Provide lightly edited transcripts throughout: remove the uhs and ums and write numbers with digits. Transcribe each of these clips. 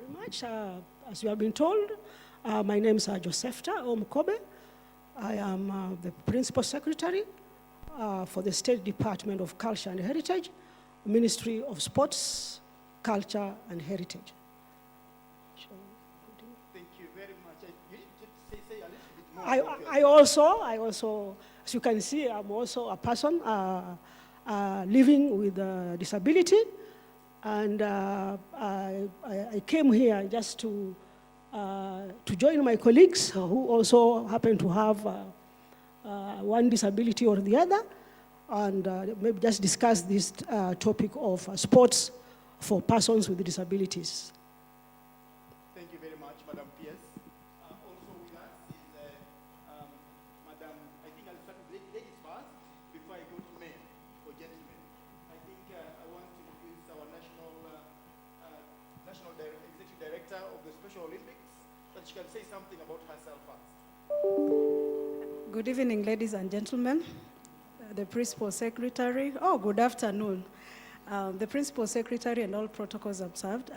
very much. As you have been told, my name is JOSEPHTA or MUKOBE. I am the Principal Secretary for the State Department of Culture and Heritage, Ministry of Sports, Culture and Heritage. Thank you very much. You need to say a little bit more. I also, as you can see, I'm also a person living with a disability, and I came here just to join my colleagues who also happen to have one disability or the other, and maybe just discuss this topic of sports for persons with disabilities. Thank you very much, Madam P.S. Also with us is Madam, I think I'll start with ladies first before I go to men or gentlemen. I think I want to introduce our Executive Director of the Special Olympics, that she can say something about herself first. Good evening, ladies and gentlemen. The Principal Secretary, good afternoon. The Principal Secretary and all protocols observed.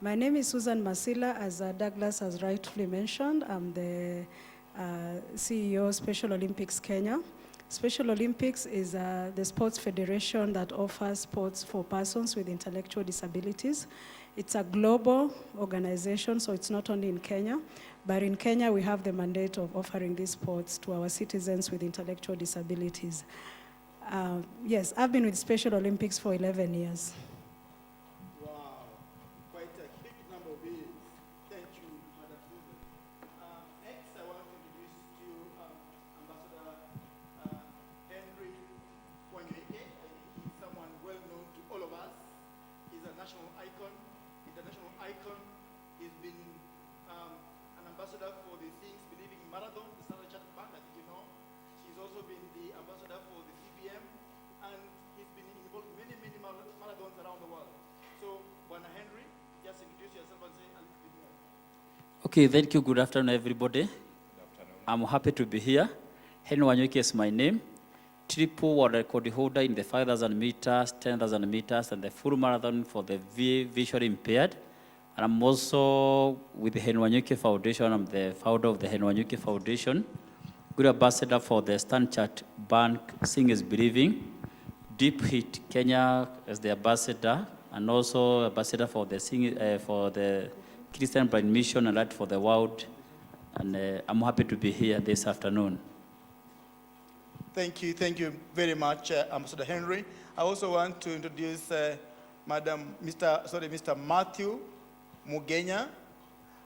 My name is Susan MASILA, as Douglas has rightfully mentioned. I'm the CEO of Special Olympics Kenya. Special Olympics is the sports federation that offers sports for persons with intellectual disabilities. It's a global organization, so it's not only in Kenya, but in Kenya we have the mandate of offering these sports to our citizens with intellectual disabilities. Yes, I've been with Special Olympics for 11 years. Wow, quite a big number of years. Thank you, Madam Susan. Next, I want to introduce to you Ambassador Henry WANYOIKE. I think he's someone well known to all of us. He's a national icon, international icon. He's been an ambassador for the Things Believing Marathon, the Standard Chartered Bank, I think you know. He's also been the ambassador for the CBM, and he's been involved in many marathons around the world. So, Bwana Henry, just introduce yourself and say a little bit more. Okay, thank you. Good afternoon, everybody. Good afternoon. I'm happy to be here. Henry WANYOIKE is my name. Triple world record holder in the 5,000 meters, 10,000 meters, and the full marathon for the visually impaired. And I'm also with the Henry WANYOIKE Foundation. I'm the founder of the Henry WANYOIKE Foundation. Good ambassador for the Standard Chartered Bank, Sing is Believing. Deep Hit Kenya as the ambassador, and also ambassador for the Christian Blind Mission and Light for the World. And I'm happy to be here this afternoon. Thank you very much, Ambassador Henry. I also want to introduce Mr. Matthew Mugenya.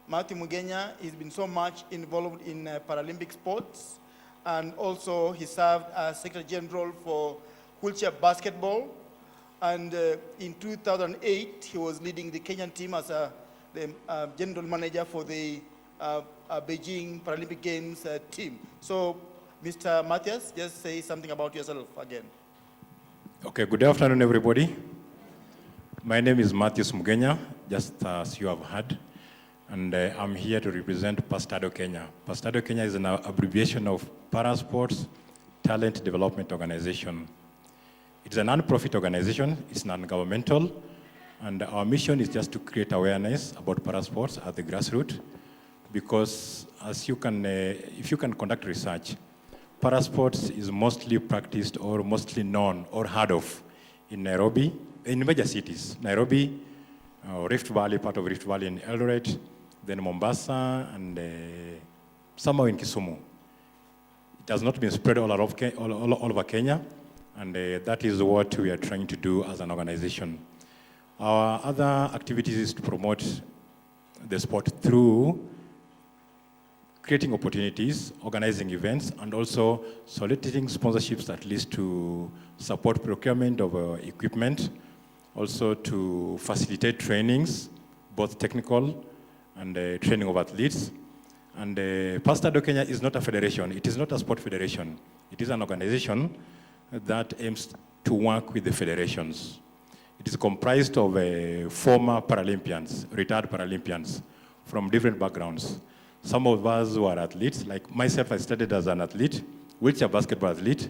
Matthew Mugenya has been so much involved in Paralympic sports, and also he served as Secretary General for wheelchair basketball. And in 2008, he was leading the Kenyan team as the general manager for the Beijing Paralympic Games team. So, Mr. Matthias, just say something about yourself again. Okay, good afternoon, everybody. My name is Matthews Mugenya, just as you have heard, and I'm here to represent PASTADO Kenya. PASTADO Kenya is an abbreviation of Parasports Talent Development Organization. It's a non-profit organization, it's non-governmental, and our mission is just to create awareness about parasports at the grassroots, because as you can, if you can conduct research, parasports is mostly practiced or mostly known or heard of in Nairobi, in major cities. Nairobi, Rift Valley, part of Rift Valley in Eldoret, then Mombasa, and somewhere in Kisumu. It has not been spread all over Kenya, and that is what we are trying to do as an organization. Our other activities is to promote the sport through creating opportunities, organizing events, and also soliciting sponsorships that leads to support procurement of equipment, also to facilitate trainings, both technical and training of athletes. And PASTADO Kenya is not a federation. It is not a sport federation. It is an organization that aims to work with the federations. It is comprised of former Paralympians, retired Paralympians from different backgrounds. Some of us who are athletes, like myself, I started as an athlete, wheelchair basketball athlete.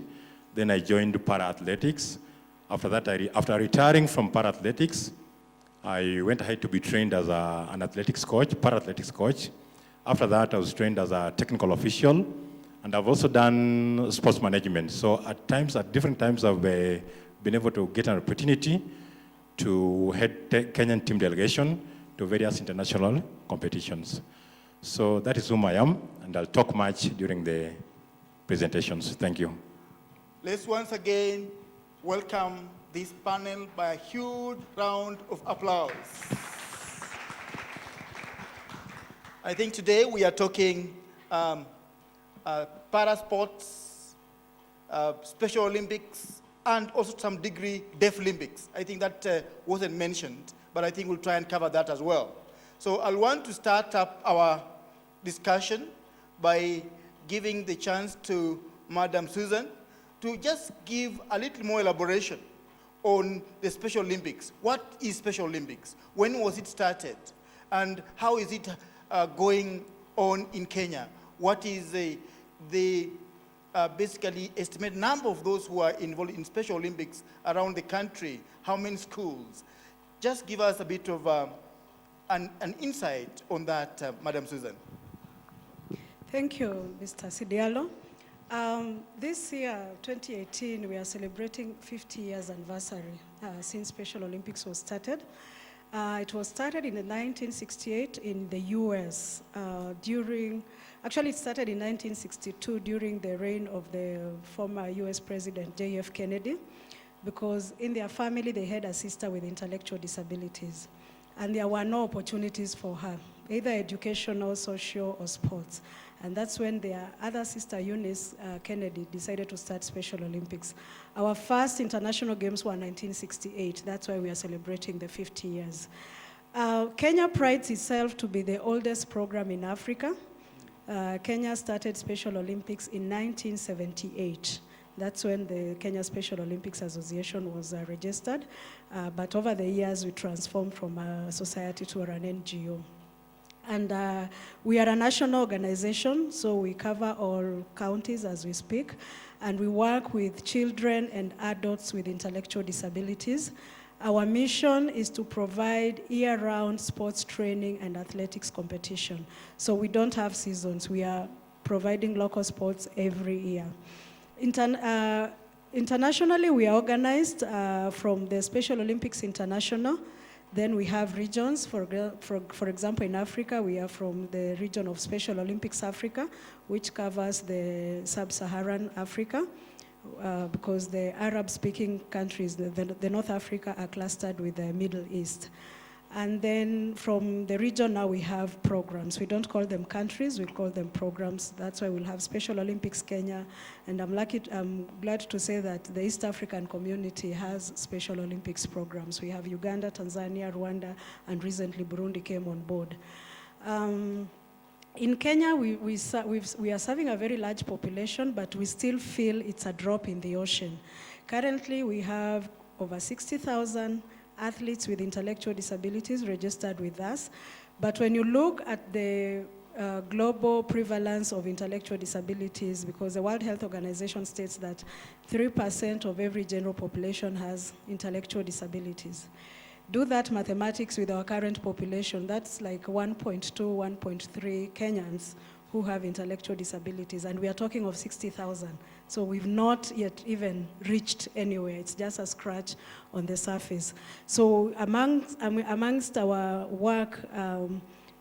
Then I joined para-athletics. After that, after retiring from para-athletics, I went ahead to be trained as an athletics coach, para-athletics coach. After that, I was trained as a technical official, and I've also done sports management. So at different times, I've been able to get an opportunity to head Kenyan team delegation to various international competitions. So that is whom I am, and I'll talk much during the presentations. Thank you. Let's once again welcome this panel by a huge round of applause. I think today we are talking Parasports, Special Olympics, and also to some degree Deaf Olympics. I think that wasn't mentioned, but I think we'll try and cover that as well. So I'll want to start up our discussion by giving the chance to Madam Susan to just give a little more elaboration on the Special Olympics. What is Special Olympics? When was it started? And how is it going on in Kenya? What is the basically estimated number of those who are involved in Special Olympics around the country? How many schools? Just give us a bit of an insight on that, Madam Susan. Thank you, Mr. SIDIALO. This year, 2018, we are celebrating 50 years anniversary since Special Olympics was started. It was started in 1968 in the US actually it started in 1962 during the reign of the former US President J.F. Kennedy, because in their family they had a sister with intellectual disabilities, and there were no opportunities for her, either educational, social, or sports. And that's when their other sister, Eunice Kennedy, decided to start Special Olympics. Our first international games were 1968. That's why we are celebrating the 50 years. Kenya prides itself to be the oldest program in Africa. Kenya started Special Olympics in 1978. That's when the Kenya Special Olympics Association was registered. But over the years, we transformed from a society to an NGO. And we are a national organization, so we cover all counties as we speak. And we work with children and adults with intellectual disabilities. Our mission is to provide year-round sports training and athletics competition. So we don't have seasons. We are providing local sports every year. Internationally, we are organized from the Special Olympics International. Then we have regions. For example, in Africa, we are from the region of Special Olympics Africa, which covers the sub-Saharan Africa, because the Arab-speaking countries, the North Africa, are clustered with the Middle East. And then from the region now we have programs. We don't call them countries, we call them programs. That's why we'll have Special Olympics Kenya. And I'm glad to say that the East African community has Special Olympics programs. We have Uganda, Tanzania, Rwanda, and recently Burundi came on board. In Kenya, we are serving a very large population, but we still feel it's a drop in the ocean. Currently, we have over 60,000 athletes with intellectual disabilities registered with us. But when you look at the global prevalence of intellectual disabilities, because the World Health Organization states that 3% of every general population has intellectual disabilities. Do that mathematics with our current population, that's like 1.2, 1.3 Kenyans who have intellectual disabilities, and we are talking of 60,000. So we've not yet even reached anywhere. It's just a scratch on the surface. So amongst our work,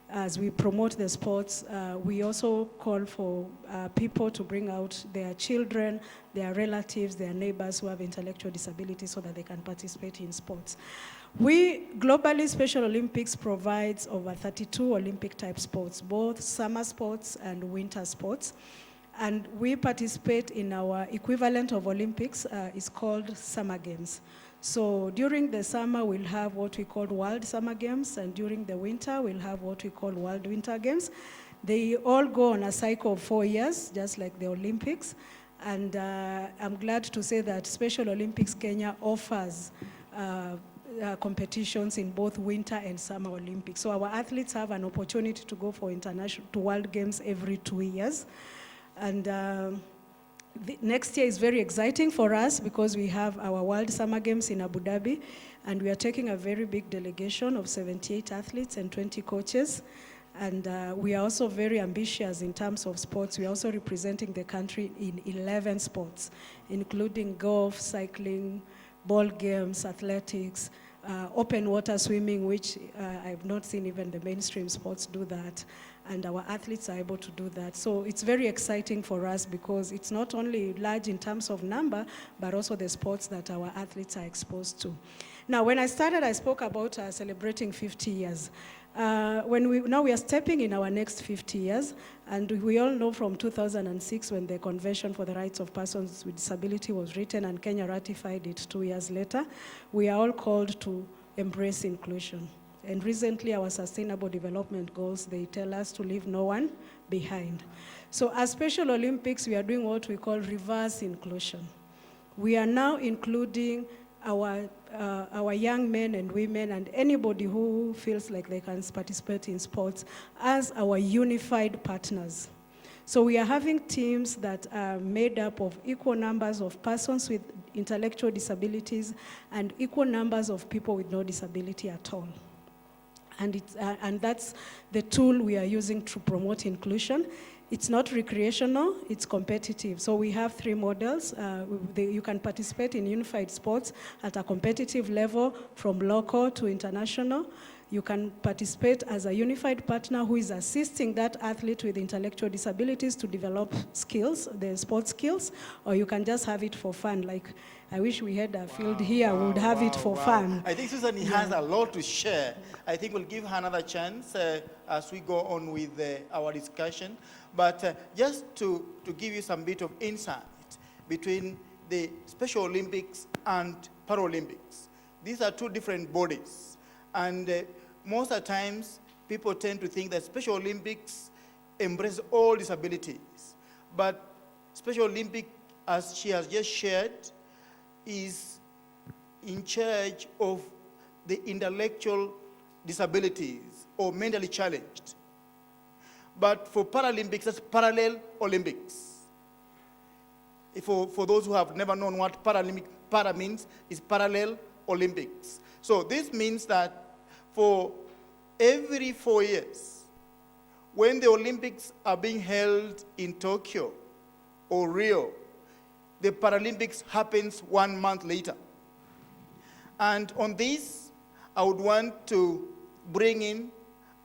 as we promote the sports, we also call for people to bring out their children, their relatives, their neighbors who have intellectual disabilities so that they can participate in sports. Globally, Special Olympics provides over 32 Olympic-type sports, both summer sports and winter sports. And we participate in our equivalent of Olympics, is called Summer Games. So during the summer, we'll have what we call World Summer Games, and during the winter, we'll have what we call World Winter Games. They all go on a cycle of 4 years, just like the Olympics. And I'm glad to say that Special Olympics Kenya offers competitions in both winter and summer Olympics. So our athletes have an opportunity to go for to World Games every 2 years. And next year is very exciting for us because we have our World Summer Games in Abu Dhabi. And we are taking a very big delegation of 78 athletes and 20 coaches. And we are also very ambitious in terms of sports. We are also representing the country in 11 sports, including golf, cycling, ball games, athletics, open water swimming, which I've not seen even the mainstream sports do that. And our athletes are able to do that. So it's very exciting for us because it's not only large in terms of number, but also the sports that our athletes are exposed to. Now, when I started, I spoke about celebrating 50 years. Now we are stepping in our next 50 years, and we all know from 2006 when the Convention for the Rights of Persons with Disability was written and Kenya ratified it 2 years later, we are all called to embrace inclusion. And recently our Sustainable Development Goals, they tell us to leave no one behind. So as Special Olympics, we are doing what we call reverse inclusion. We are now including our young men and women and anybody who feels like they can participate in sports as our unified partners. So we are having teams that are made up of equal numbers of persons with intellectual disabilities and equal numbers of people with no disability at all. And that's the tool we are using to promote inclusion. It's not recreational, it's competitive. So we have 3 models. You can participate in unified sports at a competitive level from local to international. You can participate as a unified partner who is assisting that athlete with intellectual disabilities to develop skills, the sports skills, or you can just have it for fun. Like, I wish we had a field here, we would have it for fun. I think Susan has a lot to share. I think we'll give her another chance as we go on with our discussion. But just to give you some bit of insight between the Special Olympics and Paralympics. These are 2 different bodies. And most of the times, people tend to think that Special Olympics embrace all disabilities. But Special Olympics, as she has just shared, is in charge of the intellectual disabilities or mentally challenged. But for Paralympics, that's parallel Olympics. For those who have never known what para means, is parallel Olympics. So this means that for every 4 years, when the Olympics are being held in Tokyo or Rio, the Paralympics happens 1 month later. And on this, I would want to bring in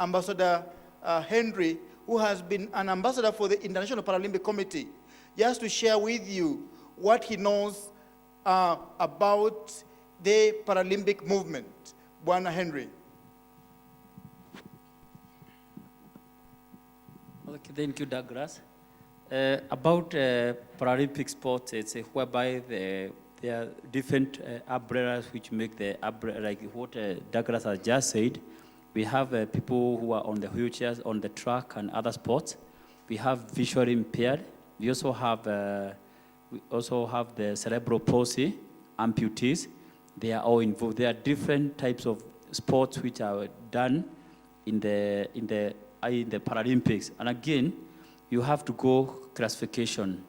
Ambassador Henry, who has been an ambassador for the International Paralympic Committee, just to share with you what he knows about the Paralympic movement. Bwana Henry. Okay, thank you, Douglas. About Paralympic sports, it's whereby there are different umbrellas which make the umbrella, like what Douglas has just said. We have people who are on the wheelchairs, on the track and other sports. We have visually impaired. We also have the cerebral palsy, amputees. They are all involved. There are different types of sports which are done in the Paralympics. And again, you have to go classification.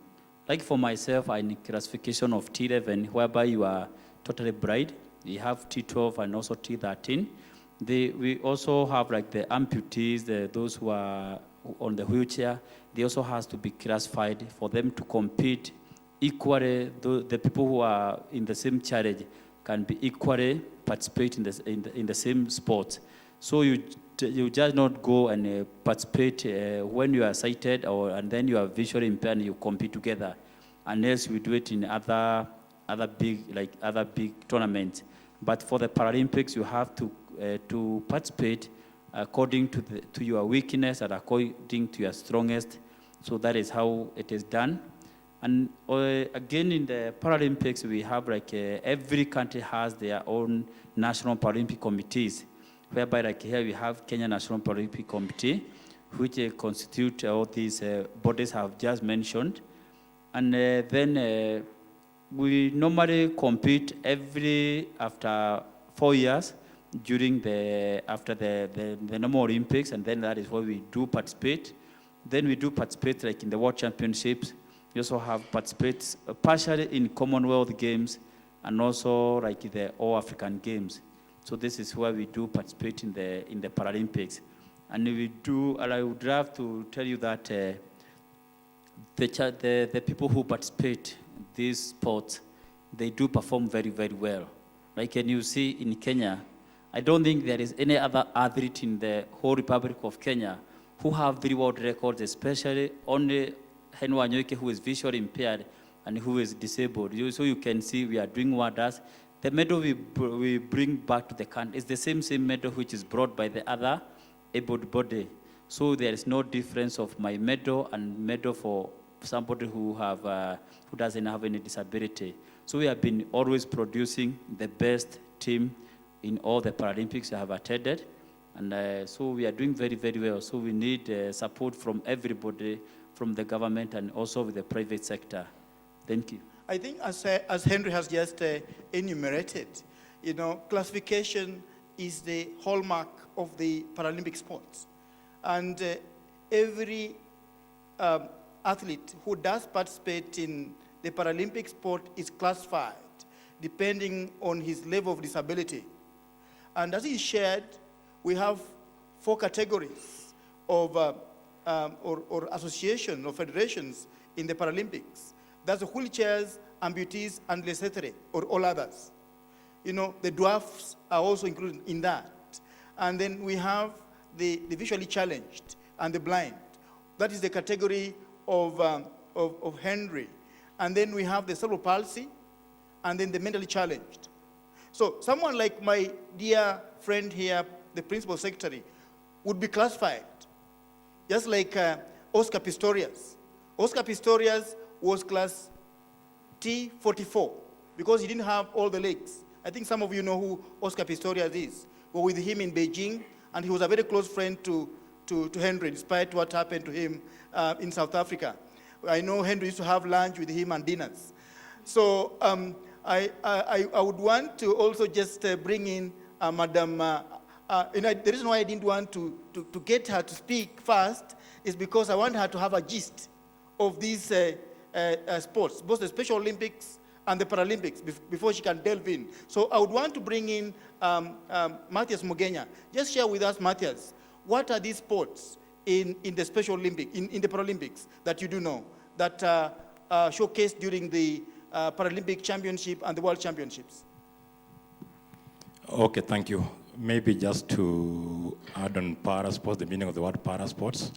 Like for myself, I'm in classification of T11, whereby you are totally blind. You have T12 and also T13. We also have like the amputees, those who are on the wheelchair. They also has to be classified for them to compete equally. The people who are in the same challenge can be equally participate in the same sport. So you just not go and participate when you are sighted and then you are visually impaired and you compete together, unless we do it in other big tournaments. But for the Paralympics, you have to participate according to your weakness and according to your strongest. So that is how it is done. And again, in the Paralympics, we have like every country has their own national Paralympic committees, whereby like here we have Kenya National Paralympic Committee, which constitute all these bodies I have just mentioned. And then we normally compete after 4 years after the normal Olympics, and then that is where we do participate. Then we do participate like in the World Championships. We also have participated partially in Commonwealth Games and also like the All African Games. So this is where we do participate in the Paralympics. And we do, and I would love to tell you that the people who participate in these sports, they do perform very, very well. Like can you see in Kenya, I don't think there is any other athlete in the whole Republic of Kenya who have very world records, especially only WANYOIKE, who is visually impaired and who is disabled. So you can see we are doing wonders. The medal we bring back to the country is the same medal which is brought by the other able body. So there is no difference of my medal and medal for somebody who doesn't have any disability. So we have been always producing the best team in all the Paralympics I have attended. And so we are doing very, very well. So we need support from everybody, from the government and also with the private sector. Thank you. I think as Henry has just enumerated, you know, classification is the hallmark of the Paralympic sports. And every athlete who does participate in the Paralympic sport is classified depending on his level of disability. And as he shared, we have 4 categories of or associations or federations in the Paralympics. That's the wheelchairs, amputees, and etc., or all others. You know, the dwarfs are also included in that. And then we have the visually challenged and the blind. That is the category of Henry. And then we have the cerebral palsy, and then the mentally challenged. So someone like my dear friend here, the principal secretary, would be classified, just like Oscar Pistorius. Oscar Pistorius was class T44 because he didn't have all the legs. I think some of you know who Oscar Pistorius is. We were with him in Beijing, and he was a very close friend to Henry, despite what happened to him in South Africa. I know Henry used to have lunch with him and dinners. So I would want to also just bring in Madam, the reason why I didn't want to get her to speak first is because I want her to have a gist of these sports, both the Special Olympics and the Paralympics, before she can delve in. So I would want to bring in Matthew's Mugenya. Just share with us, Matthews, what are these sports in the Special Olympics, in the Paralympics that you do know, that showcased during the Paralympic Championship and the World Championships? Okay, thank you. Maybe just to add on parasports, the meaning of the word parasports.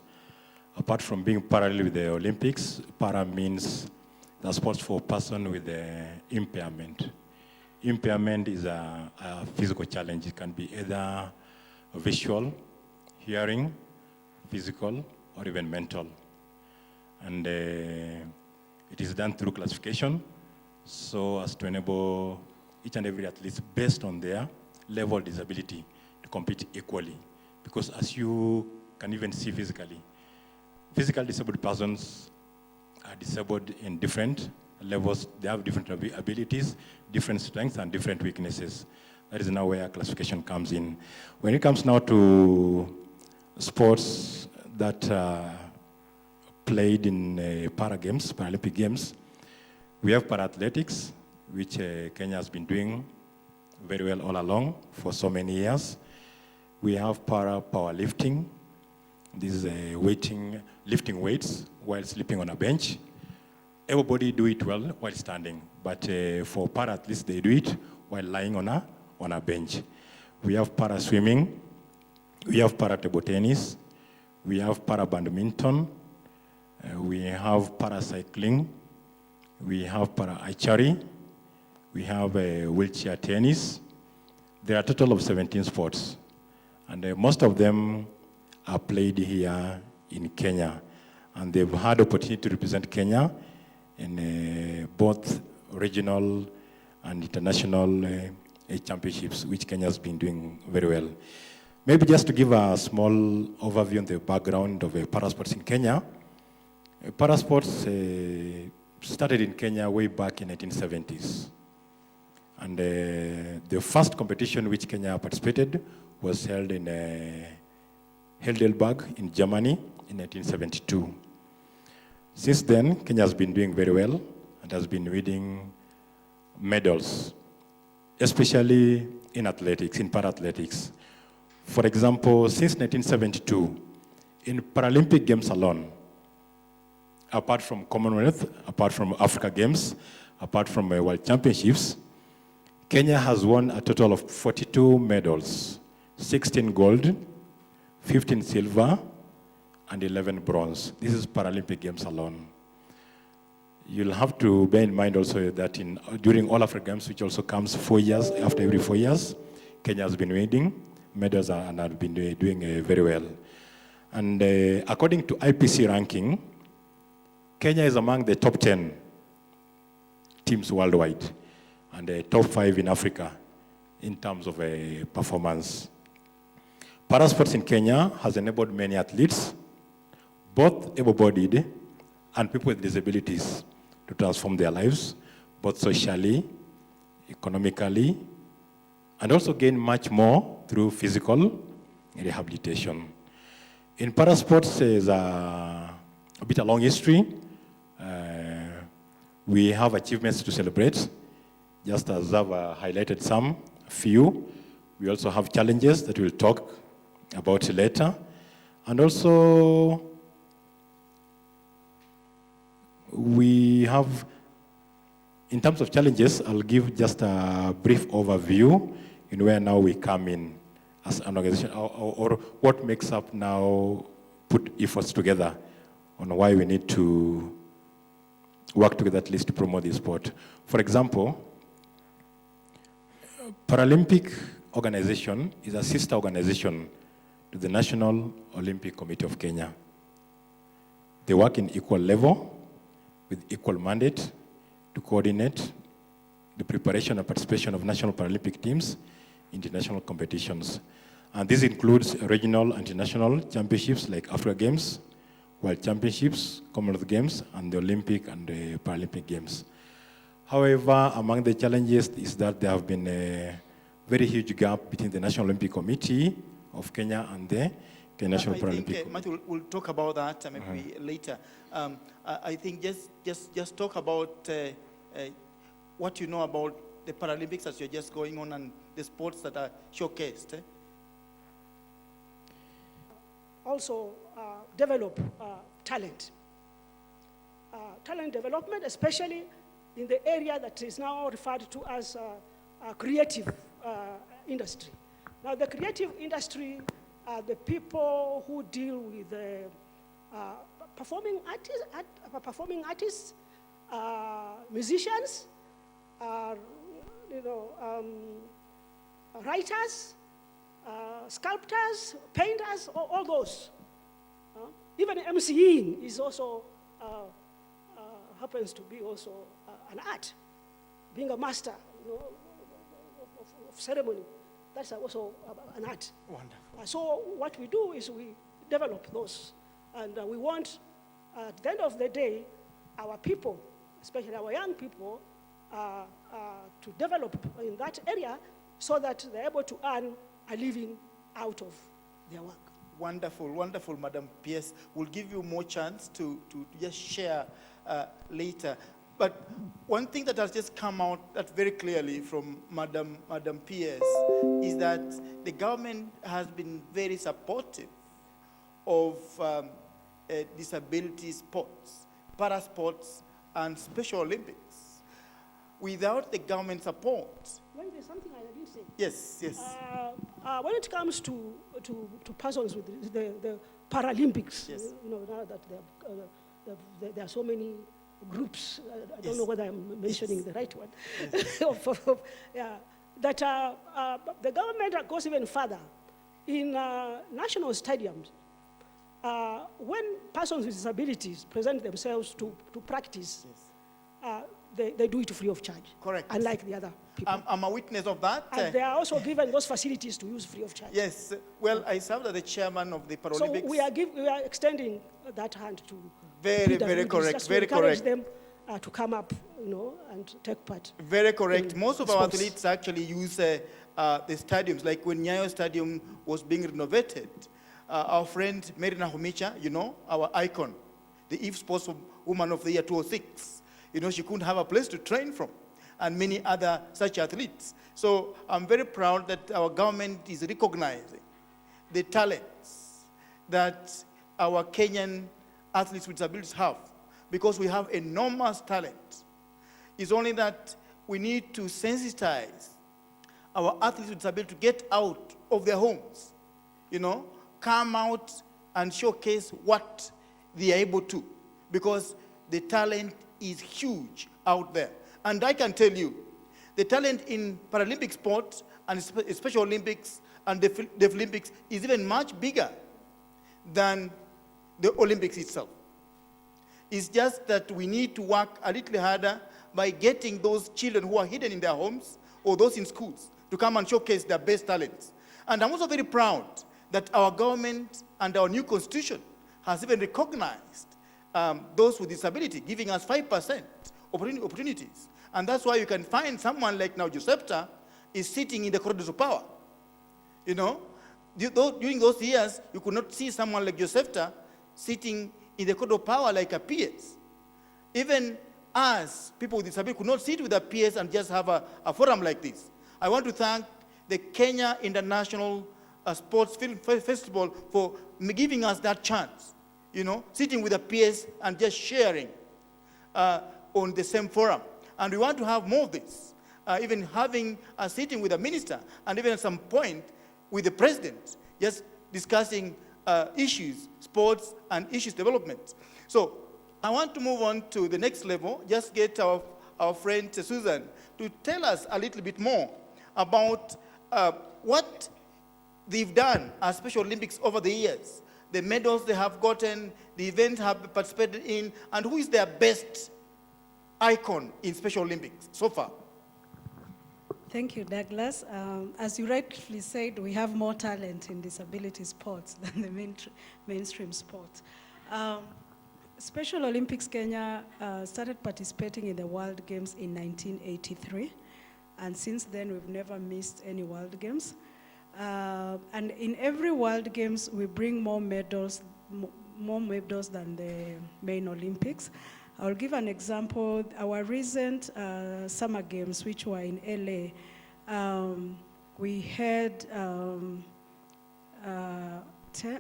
Apart from being parallel with the Olympics, para means the sports for a person with impairment. Impairment is a physical challenge. It can be either visual, hearing, physical, or even mental. And it is done through classification, so as to enable each and every athlete, based on their level of disability, to compete equally. Because as you can even see physically disabled persons are disabled in different levels. They have different abilities, different strengths, and different weaknesses. That is now where classification comes in. When it comes now to sports that played in para games, Paralympic games, we have para-athletics, which Kenya has been doing very well all along for so many years. We have para-powerlifting. This is lifting weights while sleeping on a bench. Everybody do it well while standing, but for para-athletes, they do it while lying on a bench. We have para-swimming. We have para-table tennis. We have para-badminton. We have para-cycling. We have para-archery. We have wheelchair tennis. There are a total of 17 sports, and most of them are played here in Kenya, and they've had opportunity to represent Kenya in both regional and international championships, which Kenya has been doing very well. Maybe just to give a small overview on the background of parasports in Kenya. Parasports started in Kenya way back in 1970s. And the first competition which Kenya participated was held in Heidelberg in Germany in 1972. Since then, Kenya has been doing very well and has been winning medals, especially in athletics, in para-athletics. For example, since 1972, in Paralympic Games alone, apart from Commonwealth, apart from Africa Games, apart from World Championships, Kenya has won a total of 42 medals, 16 gold, 15 silver, and 11 bronze. This is Paralympic Games alone. You'll have to bear in mind also that during all Africa Games, which also comes 4 years, after every 4 years, Kenya has been winning medals and have been doing very well. And according to IPC ranking, Kenya is among the top 10 teams worldwide and the top 5 in Africa in terms of performance. Parasports in Kenya has enabled many athletes, both able-bodied and people with disabilities, to transform their lives, both socially, economically, and also gain much more through physical rehabilitation. In Parasports, there's a bit a long history. We have achievements to celebrate, just as I've highlighted some, few. We also have challenges that we'll talk about later. And also, we have, in terms of challenges, I'll give just a brief overview in where now we come in as an organization, or what makes up now put efforts together on why we need to work together at least to promote the sport. For example, Paralympic organization is a sister organization to the National Olympic Committee of Kenya. They work in equal level with equal mandate to coordinate the preparation and participation of national Paralympic teams in international competitions. And this includes regional and international championships like Africa Games, World Championships, Commonwealth Games, and the Olympic and the Paralympic Games. However, among the challenges is that there have been a very huge gap between the National Olympic Committee of Kenya and the National Paralympic Committee. Matthew, we'll talk about that maybe later. I think just talk about what you know about the Paralympics as you're just going on and the sports that are showcased. Also develop talent. Talent development, especially in the area that is now referred to as creative industry. Now, the creative industry are the people who deal with performing artists, musicians, writers, sculptors, painters, all those. Even MCing is also happens to be also an art. Being a master, of ceremony, that's also an art. Wonderful. So what we do is we develop those, and we want, at the end of the day, our people, especially our young people, to develop in that area so that they're able to earn a living out of their work. Wonderful, wonderful, Madam P.S. We'll give you more chance to just share later. But one thing that has just come out that very clearly from Madam P.S. is that the government has been very supportive of disability sports, parasports, and Special Olympics. Without the government support. When there's something I didn't say. Yes. When it comes to persons with the Paralympics, Yes. Now that there are so many groups, I don't know whether I'm mentioning the right one. Yes. That the government goes even further. In national stadiums, when persons with disabilities present themselves to practice, Yes. They do it free of charge. Correct. Unlike the other people. I'm a witness of that. And they are also given those facilities to use free of charge. Yes. Well, I served as the chairman of the Paralympics. So we are extending that hand to Very PWDs, correct. just to Very encourage correct. them to come up, and take part. Very correct. in Most of our sports. athletes actually use the stadiums. Like when Nyayo Stadium was being renovated, our friend Mary Nahumicha, our icon, the Eve Sports Woman of the Year 2006, she couldn't have a place to train from. and many other such athletes. So I'm very proud that our government is recognizing the talents that our Kenyan athletes with disabilities have, because we have enormous talent. It's only that we need to sensitize our athletes with disabilities to get out of their homes, come out and showcase what they are able to, because the talent is huge out there. And I can tell you, the talent in Paralympic sports and Special Olympics and Deaflympics is even much bigger than the Olympics itself. It's just that we need to work a little harder by getting those children who are hidden in their homes or those in schools to come and showcase their best talents. And I'm also very proud that our government and our new constitution has even recognized those with disability, giving us 5% opportunities. And that's why you can find someone like now JOSEPHTA is sitting in the corridors of power. During those years, you could not see someone like JOSEPHTA sitting in the corridor of power like a PS. Even us, people with disability, could not sit with a PS and just have a forum like this. I want to thank the Kenya International Sports Film Festival for giving us that chance, sitting with a PS and just sharing on the same forum. And we want to have more of this, even having a sitting with a minister, and even at some point with the president, just discussing issues, sports, and issues development. So I want to move on to the next level, just get our friend Susan to tell us a little bit more about what they've done at Special Olympics over the years, the medals they have gotten, the events have participated in, and who is their best icon in Special Olympics so far. Thank you, Douglas. As you rightly said, we have more talent in disability sports than the mainstream sports. Special Olympics Kenya started participating in the World Games in 1983. And since then, we've never missed any World Games. And in every World Games, we bring more medals than the main Olympics. I'll give an example. Our recent Summer Games, which were in LA, we had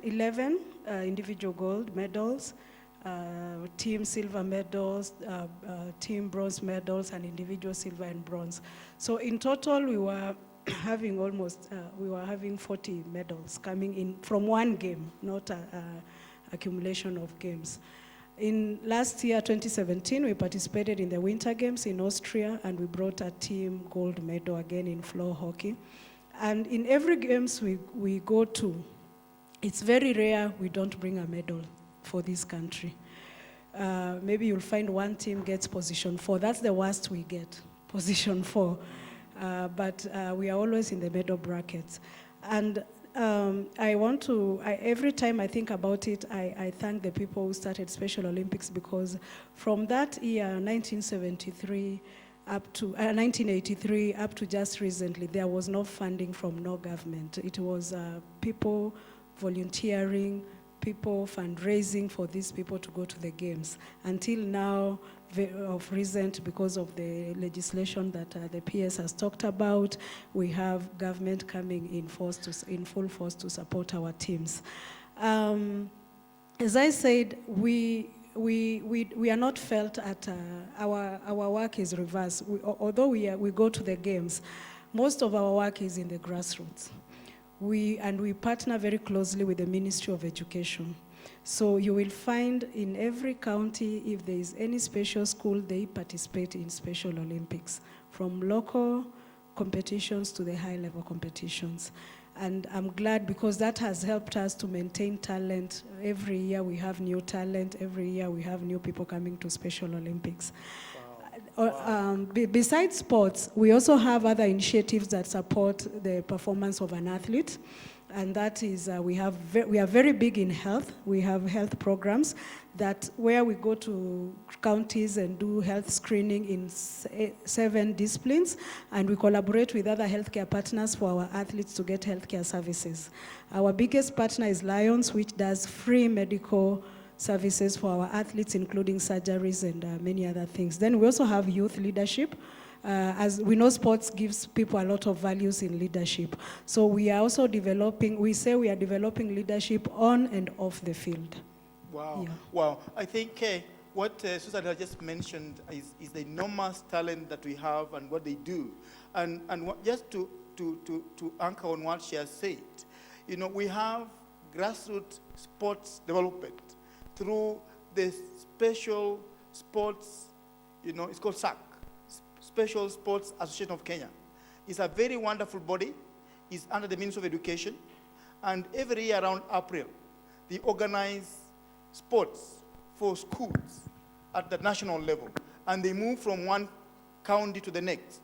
11 individual gold medals, team silver medals, team bronze medals, and individual silver and bronze. So in total, we were having 40 medals coming in from one game, not accumulation of games. In last year, 2017, we participated in the Winter Games in Austria, and we brought a team gold medal again in floor hockey. And in every games we go to, it's very rare we don't bring a medal for this country. Maybe you'll find one team gets position 4. That's the worst we get, position 4. But we are always in the medal brackets. And every time I think about it, I thank the people who started Special Olympics, because from that year, 1983, up to 1983, up to just recently, there was no funding from no government. It was people volunteering, people fundraising for these people to go to the games. Until now, of recent, because of the legislation that the PS has talked about, we have government coming in full force to support our teams. As I said, we are not felt at our work is reversed. Although we go to the games, most of our work is in the grassroots. We partner very closely with the Ministry of Education. So you will find in every county, if there is any special school, they participate in Special Olympics, from local competitions to the high-level competitions. And I'm glad, because that has helped us to maintain talent. Every year we have new talent. Every year we have new people coming to Special Olympics. Wow. Besides sports, we also have other initiatives that support the performance of an athlete. And that is, we are very big in health. We have health programs that where we go to counties and do health screening in 7 disciplines, and we collaborate with other healthcare partners for our athletes to get healthcare services. Our biggest partner is Lions, which does free medical services for our athletes, including surgeries and many other things. Then we also have youth leadership. as we know, sports gives people a lot of values in leadership. So we are also developing, we say we are developing leadership on and off the field. Wow. Yeah. Wow. I think what Susan has just mentioned is the enormous talent that we have and what they do. And just to anchor on what she has said, you know, we have grassroots sports development through the special sports, you know, it's called SAC, Special Sports Association of Kenya. It's a very wonderful body. It's under the Ministry of Education. And every year around April, they organize sports for schools at the national level. And they move from one county to the next.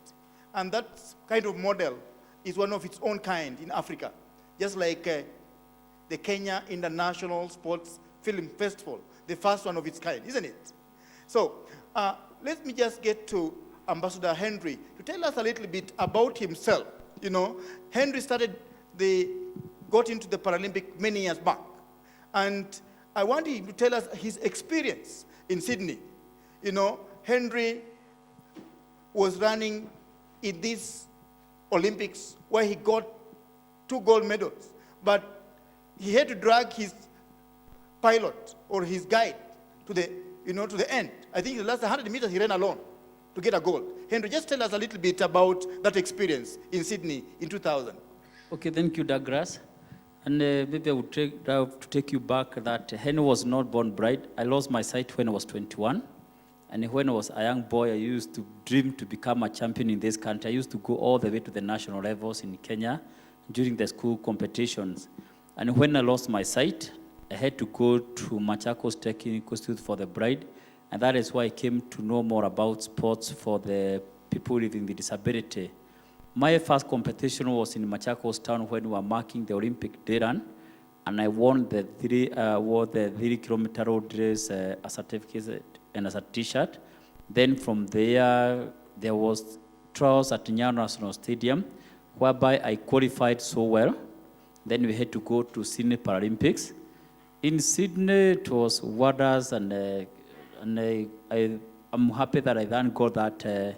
And that kind of model is one of its own kind in Africa. Just like the Kenya International Sports Film Festival, the first one of its kind, isn't it? So let me just get to Ambassador Henry to tell us a little bit about himself. You know, Henry got into the Paralympic many years back. And I want him to tell us his experience in Sydney. You know, Henry was running in these Olympics where he got 2 gold medals. But he had to drag his pilot or his guide to the, to the end. I think the last 100 meters he ran alone to get a gold. Henry, just tell us a little bit about that experience in Sydney in 2000. Okay, thank you, Douglas. And maybe I would take you back that Henry was not born bright. I lost my sight when I was 21. And when I was a young boy, I used to dream to become a champion in this country. I used to go all the way to the national levels in Kenya during the school competitions. And when I lost my sight, I had to go to Machakos Technical Institute for the Blind. And that is why I came to know more about sports for the people living with disability. My first competition was in Machakos town when we were marking the Olympic day run. And I won the 3-kilometer road race, a certificate and as a t-shirt. Then from there was trials at Nyayo National Stadium, whereby I qualified so well. Then we had to go to Sydney Paralympics. In Sydney, it was wonders, and I'm happy that I then got that.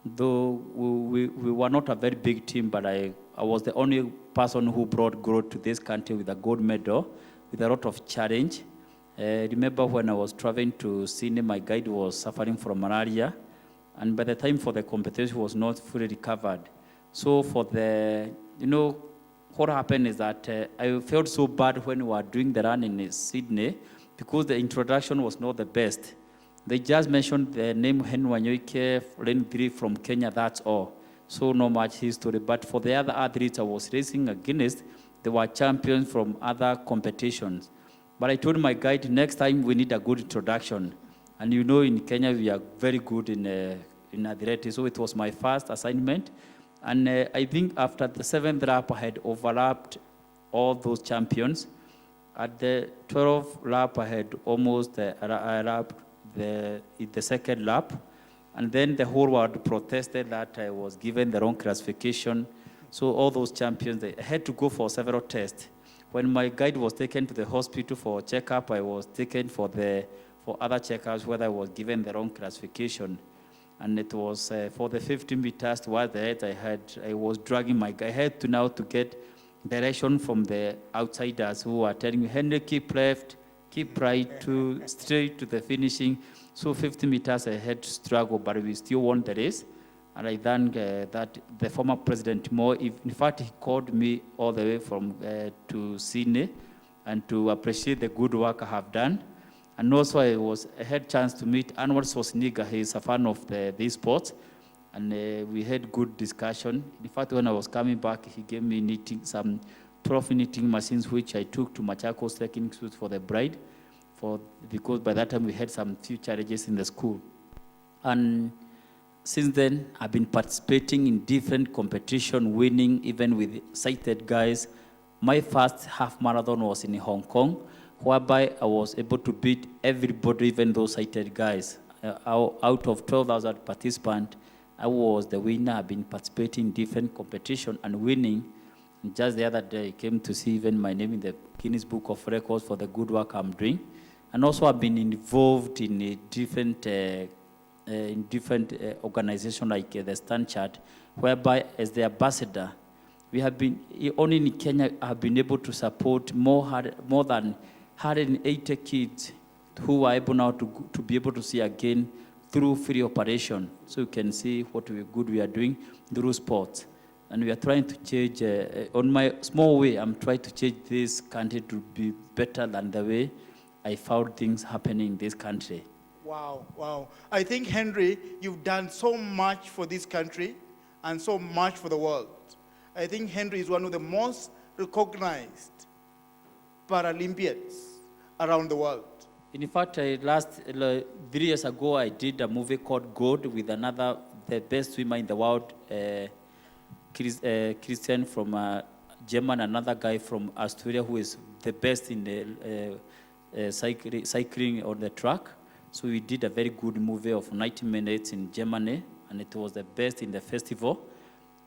Though we were not a very big team, but I was the only person who brought gold to this country with a gold medal, with a lot of challenge. Remember when I was traveling to Sydney, my guide was suffering from malaria, and by the time for the competition, was not fully recovered. So for the, what happened is that I felt so bad when we were doing the run in Sydney because the introduction was not the best. They just mentioned the name WANYOIKE, lane 3 from Kenya, that's all. So not much history. But for the other athletes I was racing against, they were champions from other competitions. But I told my guide, next time we need a good introduction. And in Kenya, we are very good in athletics. So it was my first assignment. And I think after the 7th lap, I had overlapped all those champions. At the 12th lap, I had almost lapped in the second lap. And then the whole world protested that I was given the wrong classification. So all those champions, they had to go for several tests. When my guide was taken to the hospital for checkup, I was taken for other checkups whether I was given the wrong classification. And it was for the 50 meters towards the end, I was dragging my guide. I had to now to get direction from the outsiders who were telling me, Henry, keep left, keep right, straight to the finishing. So 50 meters I had to struggle, but we still won the race. And I thank that the former President Moore, in fact, he called me all the way from to Sydney and to appreciate the good work I have done. And also I had chance to meet Anwar Sosniga. He is a fan of these sports. And we had good discussion. In fact, when I was coming back, he gave me some 12 knitting machines, which I took to Machakos Technical Institute for the Bride, because by that time we had some few challenges in the school. And since then, I've been participating in different competition, winning even with sighted guys. My first half marathon was in Hong Kong, whereby I was able to beat everybody, even those sighted guys. Out of 12,000 participants, I was the winner. I've been participating in different competition and winning. And just the other day, I came to see even my name in the Guinness Book of Records for the good work I'm doing. And also I've been involved in different in different organizations like the Stand Chart, whereby as the ambassador, we have been, only in Kenya, have been able to support more than 180 kids who are able now to be able to see again through free operation. So you can see what good we are doing through sports. And we are trying to change, on my small way, I'm trying to change this country to be better than the way I found things happening in this country. Wow, wow. I think, Henry, you've done so much for this country and so much for the world. I think Henry is one of the most recognized Paralympians around the world. In fact, 3 years ago, I did a movie called Gold with the best swimmer in the world, Christian from Germany, another guy from Australia who is the best in the cycling on the track. So we did a very good movie of 90 minutes in Germany, and it was the best in the festival.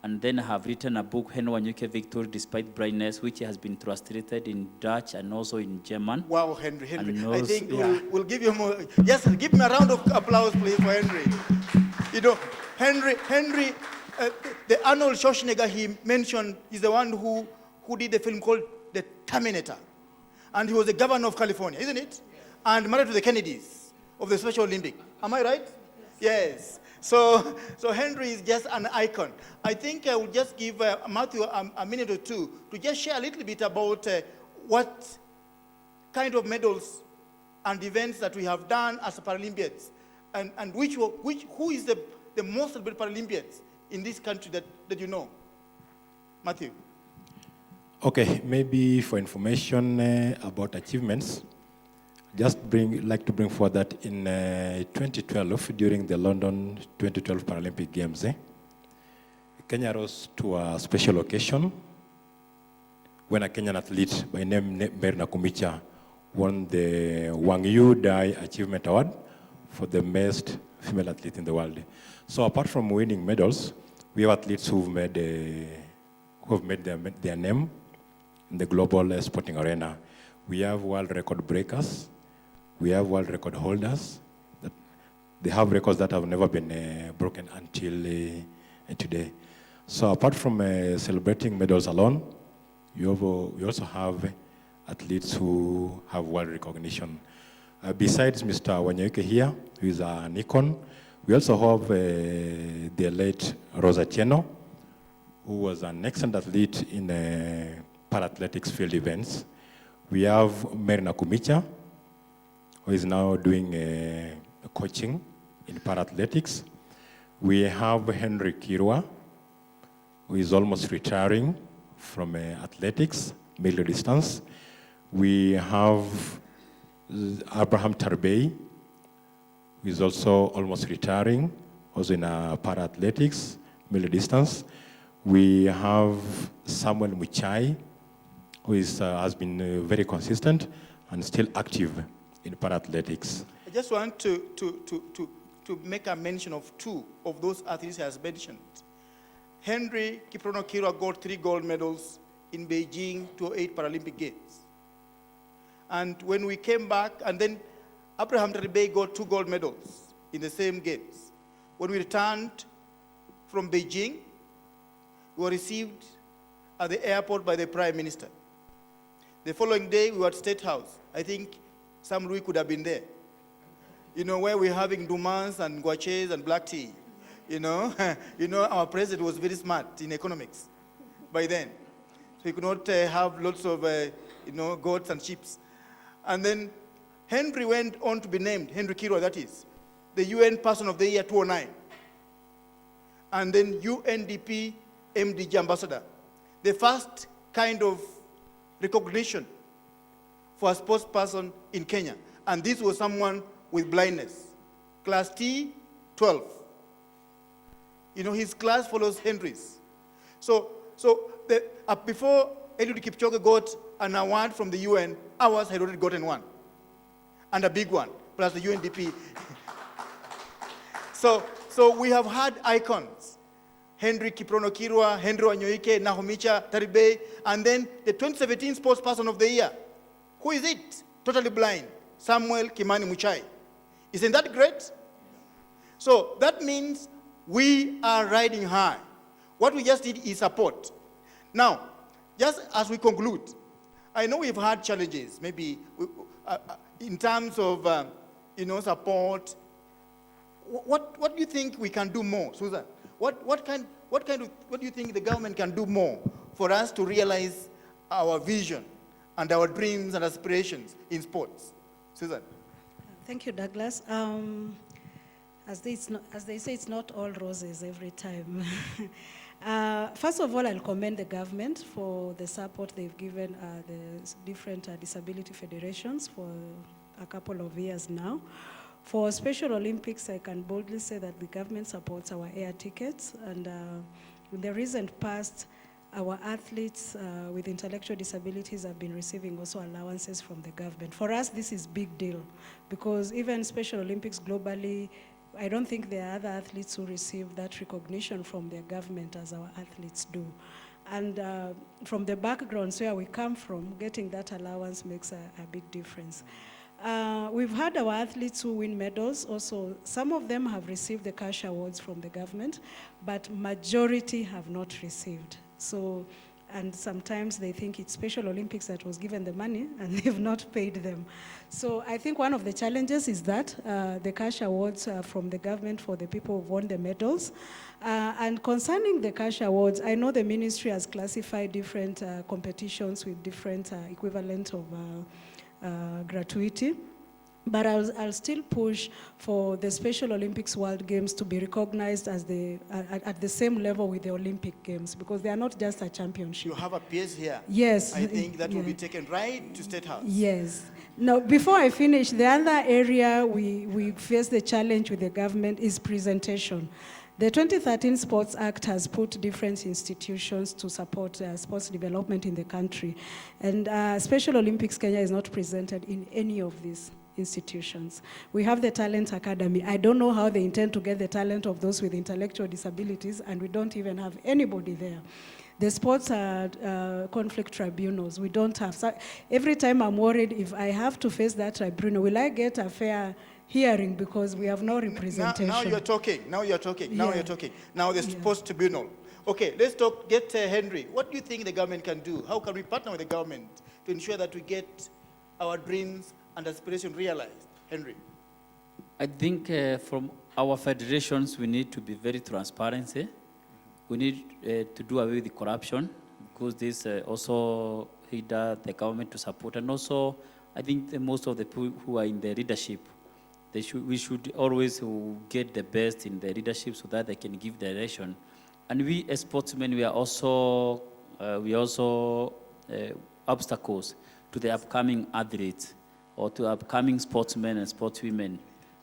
And then I have written a book, MUKOBE Victory Despite Blindness, which has been translated in Dutch and also in German. Wow, Henry. Also, I think we'll give you more. Yes, give me a round of applause, please, for Henry. You know, Henry, the Arnold Schwarzenegger he mentioned is the one who did the film called The Terminator. And he was the governor of California, isn't it? And married to the Kennedys of the Special Olympic. Am I right? Yes. So Henry is just an icon. I think I will just give Matthew a minute or two to just share a little bit about what kind of medals and events that we have done as Paralympians, and who is the most celebrated Paralympians in this country that you know. Matthew. Okay, maybe for information about achievements, like to bring forward that in 2012, during the London 2012 Paralympic Games, Kenya rose to a special occasion when a Kenyan athlete by name Merna Kumicha won the WANYOIKE Achievement Award for the best female athlete in the world. So apart from winning medals, we have athletes who have made their name in the global sporting arena. We have world record breakers. We have world record holders. They have records that have never been broken until today. So apart from celebrating medals alone, we also have athletes who have world recognition. Besides Mr. WANYOIKE here, who is an icon, we also have the late Rosa Cheno, who was an excellent athlete in para-athletics field events. We have Merna Kumicha, who is now doing coaching in para-athletics. We have Henry Kirwa, who is almost retiring from athletics, middle distance. We have Abraham Tarbey, who is also almost retiring, also in para-athletics, middle distance. We have Samuel Muchai, who has been very consistent and still active in para-athletics. I just want to make a mention of two of those athletes he has mentioned. Henry Kiprono Kirwa got 3 gold medals in Beijing 2008 Paralympic Games. And when we came back, and then Abraham Tarbey got 2 gold medals in the same games. When we returned from Beijing, we were received at the airport by the Prime Minister. The following day, we were at State House. I think Sam Louis could have been there. You know, where we're having dumans and guaches and black tea. You know, our president was very smart in economics by then. So he could not have lots of, goats and sheep. And then Henry went on to be named, Henry Kirwa, that is, the UN Person of the Year 2009. And then UNDP MDG Ambassador. The first kind of recognition for a sports person in Kenya. And this was someone with blindness. Class T, 12. You know, his class follows Henry's. So before Eliud Kipchoge got an award from the UN, ours had already gotten one. And a big one, plus the UNDP. So we have had icons. Henry Kiprono Kirwa, Henry WANYOIKE, Nahomicha Tarbey, and then the 2017 Sports Person of the Year. Who is it? Totally blind. Samuel Kimani Muchai. Isn't that great? So that means we are riding high. What we just need is support. Now, just as we conclude, I know we've had challenges, maybe in terms of support. What do you think we can do more, Susan? What do you think the government can do more for us to realize our vision and our dreams and aspirations in sports? Susan? Thank you, Douglas. As they say, it's not all roses every time. First of all, I'll commend the government for the support they've given the different disability federations for a couple of years now. For Special Olympics, I can boldly say that the government supports our air tickets, and in the recent past, our athletes with intellectual disabilities have been receiving also allowances from the government. For us, this is big deal, because even Special Olympics globally, I don't think there are other athletes who receive that recognition from their government as our athletes do. And from the backgrounds where we come from, getting that allowance makes a big difference. We've had our athletes who win medals also. Some of them have received the cash awards from the government, but majority have not received. So, and sometimes they think it's Special Olympics that was given the money and they've not paid them. So I think one of the challenges is that the cash awards from the government for the people who've won the medals. And concerning the cash awards, I know the ministry has classified different competitions with different equivalent of gratuity. But I'll still push for the Special Olympics World Games to be recognized as at the same level with the Olympic Games, because they are not just a championship. You have a PS here. Yes. I think that will be taken right to State House. Yes. Now, before I finish, the other area we face the challenge with the government is presentation. The 2013 Sports Act has put different institutions to support sports development in the country. And Special Olympics Kenya is not presented in any of these institutions. We have the Talent Academy. I don't know how they intend to get the talent of those with intellectual disabilities, and we don't even have anybody there. The sports conflict tribunals, we don't have. So every time I'm worried, if I have to face that tribunal, will I get a fair hearing, because we have no representation. Now you're talking. Now you're talking. Now Yeah. you're talking. Now the sports tribunal. Okay, let's talk. Get Henry. What do you think the government can do? How can we partner with the government to ensure that we get our dreams and aspirations realized? Henry. I think from our federations, we need to be very transparent. We need to do away with the corruption, because this also hinder the government to support. And also, I think most of the people who are in the leadership, we should always get the best in the leadership so that they can give direction. And we as sportsmen, we are also obstacles to the upcoming athletes or to upcoming sportsmen and sportswomen.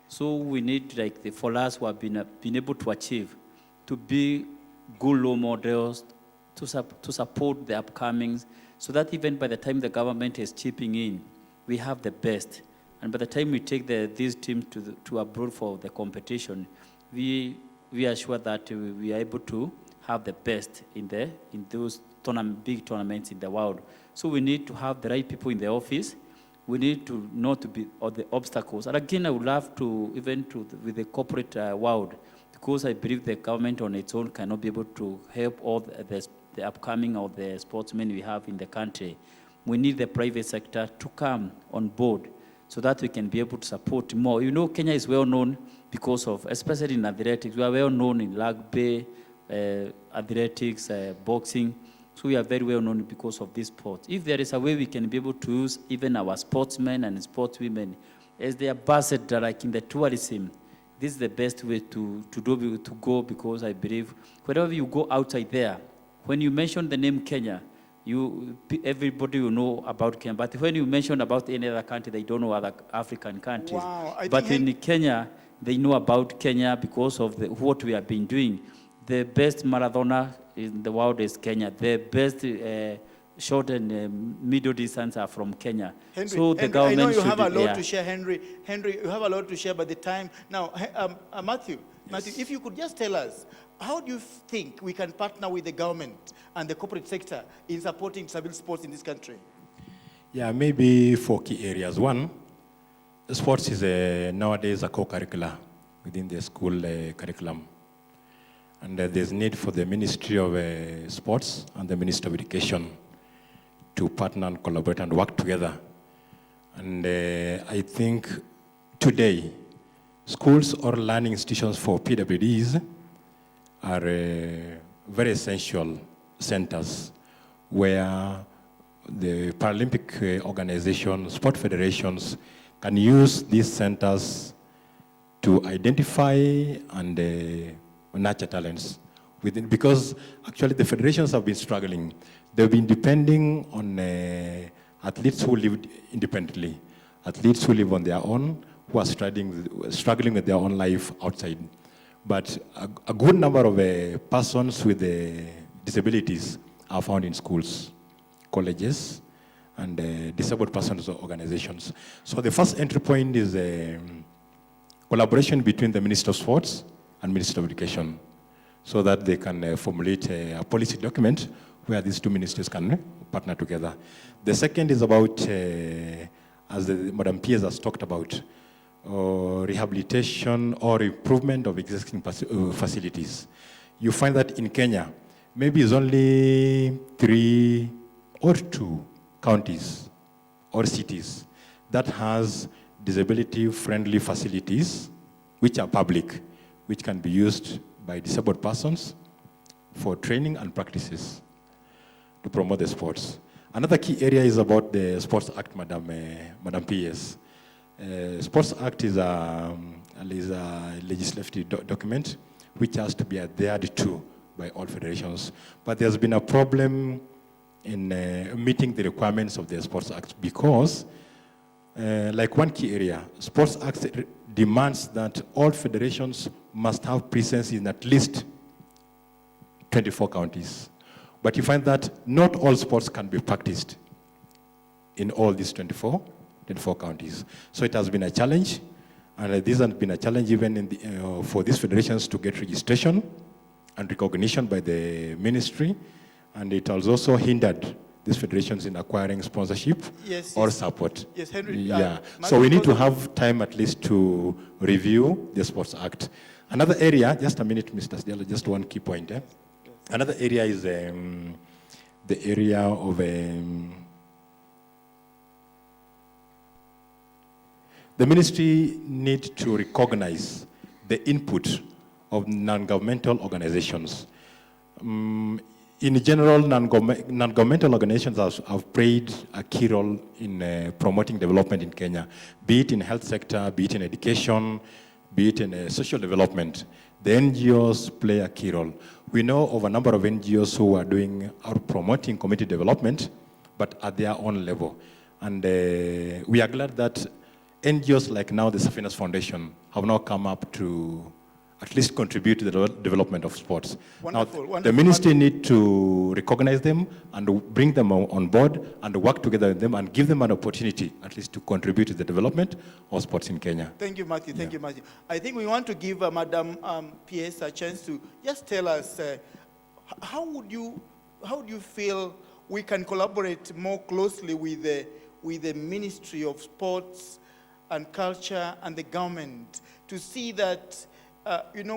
So we need, like for us who have been able to achieve, to be good role models, to support the upcomings, so that even by the time the government is chipping in, we have the best. And by the time we take these teams to abroad for the competition, we are sure that we are able to have the best in those big tournaments in the world. So we need to have the right people in the office. We need to not to be all the obstacles. And again, I would love to, with the corporate world, because I believe the government on its own cannot be able to help all the upcoming or the sportsmen we have in the country. We need the private sector to come on board so that we can be able to support more. You know, Kenya is well known because of, especially in athletics, we are well known in rugby, athletics, boxing. So we are very well known because of this sport. If there is a way we can be able to use even our sportsmen and sportswomen as the ambassador, like in the tourism, this is the best way to go, because I believe wherever you go outside there, when you mention the name Kenya, everybody will know about Kenya. But when you mention about any other country, they don't know other African countries. Wow, but in Kenya, they know about Kenya because of what we have been doing. The best marathoner in the world is Kenya. The best short and middle distance are from Kenya. Henry, so the Henry, government I know you should, have a lot to share, Henry. Henry, you have a lot to share by the time. Now, Matthew, if you could just tell us, how do you think we can partner with the government and the corporate sector in supporting disability sports in this country? Yeah, maybe 4 key areas. One, sports is nowadays a co-curricular within the school curriculum. And there's need for the Ministry of Sports and the Ministry of Education to partner and collaborate and work together. And I think today, schools or learning institutions for PWDs are very essential centers where the Paralympic organizations, sport federations can use these centers to identify and nurture talents within, because actually the federations have been struggling. They've been depending on athletes who live independently, athletes who live on their own, who are struggling with their own life outside. But a good number of persons with disabilities are found in schools, colleges, and disabled persons organizations. So the first entry point is collaboration between the Minister of Sports and Minister of Education, so that they can formulate a policy document where these two ministries can partner together. The second is about, as Madam Pierce has talked about, rehabilitation or improvement of existing facilities. You find that in Kenya, maybe it's only 3 or 2 counties or cities that has disability-friendly facilities which are public, which can be used by disabled persons for training and practices to promote the sports. Another key area is about the Sports Act, Madam P.S. Sports Act is a legislative document which has to be adhered to by all federations. But there's been a problem in meeting the requirements of the Sports Act because, like one key area, Sports Act demands that all federations must have presence in at least 24 counties. But you find that not all sports can be practiced in all these 24 counties. So it has been a challenge, and this has been a challenge even in the, for these federations to get registration and recognition by the ministry, and it has also hindered these federations in acquiring sponsorship or support. Yes, Henry. Yeah. So we need to have time at least to review the Sports Act. Another area, just a minute, Mr. SIDIALO, just one key point. Another area is the area of the ministry need to recognize the input of non-governmental organizations. In general, non-governmental organizations have played a key role in promoting development in Kenya, be it in health sector, be it in education, be it in social development. The NGOs play a key role. We know of a number of NGOs who are promoting community development, but at their own level. And we are glad that NGOs like now the Safinas Foundation have now come up to at least contribute to the development of sports. Wonderful. The ministry need to recognize them and bring them on board and work together with them and give them an opportunity at least to contribute to the development of sports in Kenya. Thank you, Matthew. Thank you, Matthew. I think we want to give Madam P.S. a chance to just tell us how would you feel we can collaborate more closely with the Ministry of Sports and Culture and the government to see that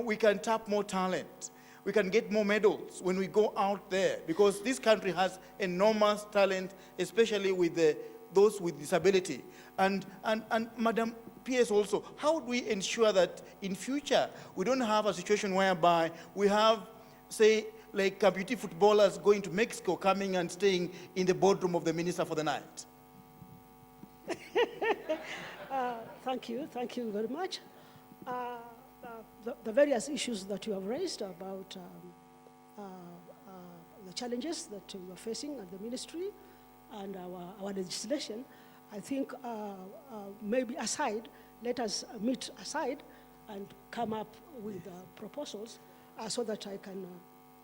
we can tap more talent. We can get more medals when we go out there, because this country has enormous talent, especially with those with disability. And Madam P.S. also, how do we ensure that in future we don't have a situation whereby we have, say, like amputee footballers going to Mexico, coming and staying in the boardroom of the minister for the night? Thank you very much. The various issues that you have raised about the challenges that we are facing at the ministry and our legislation, I think maybe aside, let us meet aside and come up with proposals so that I can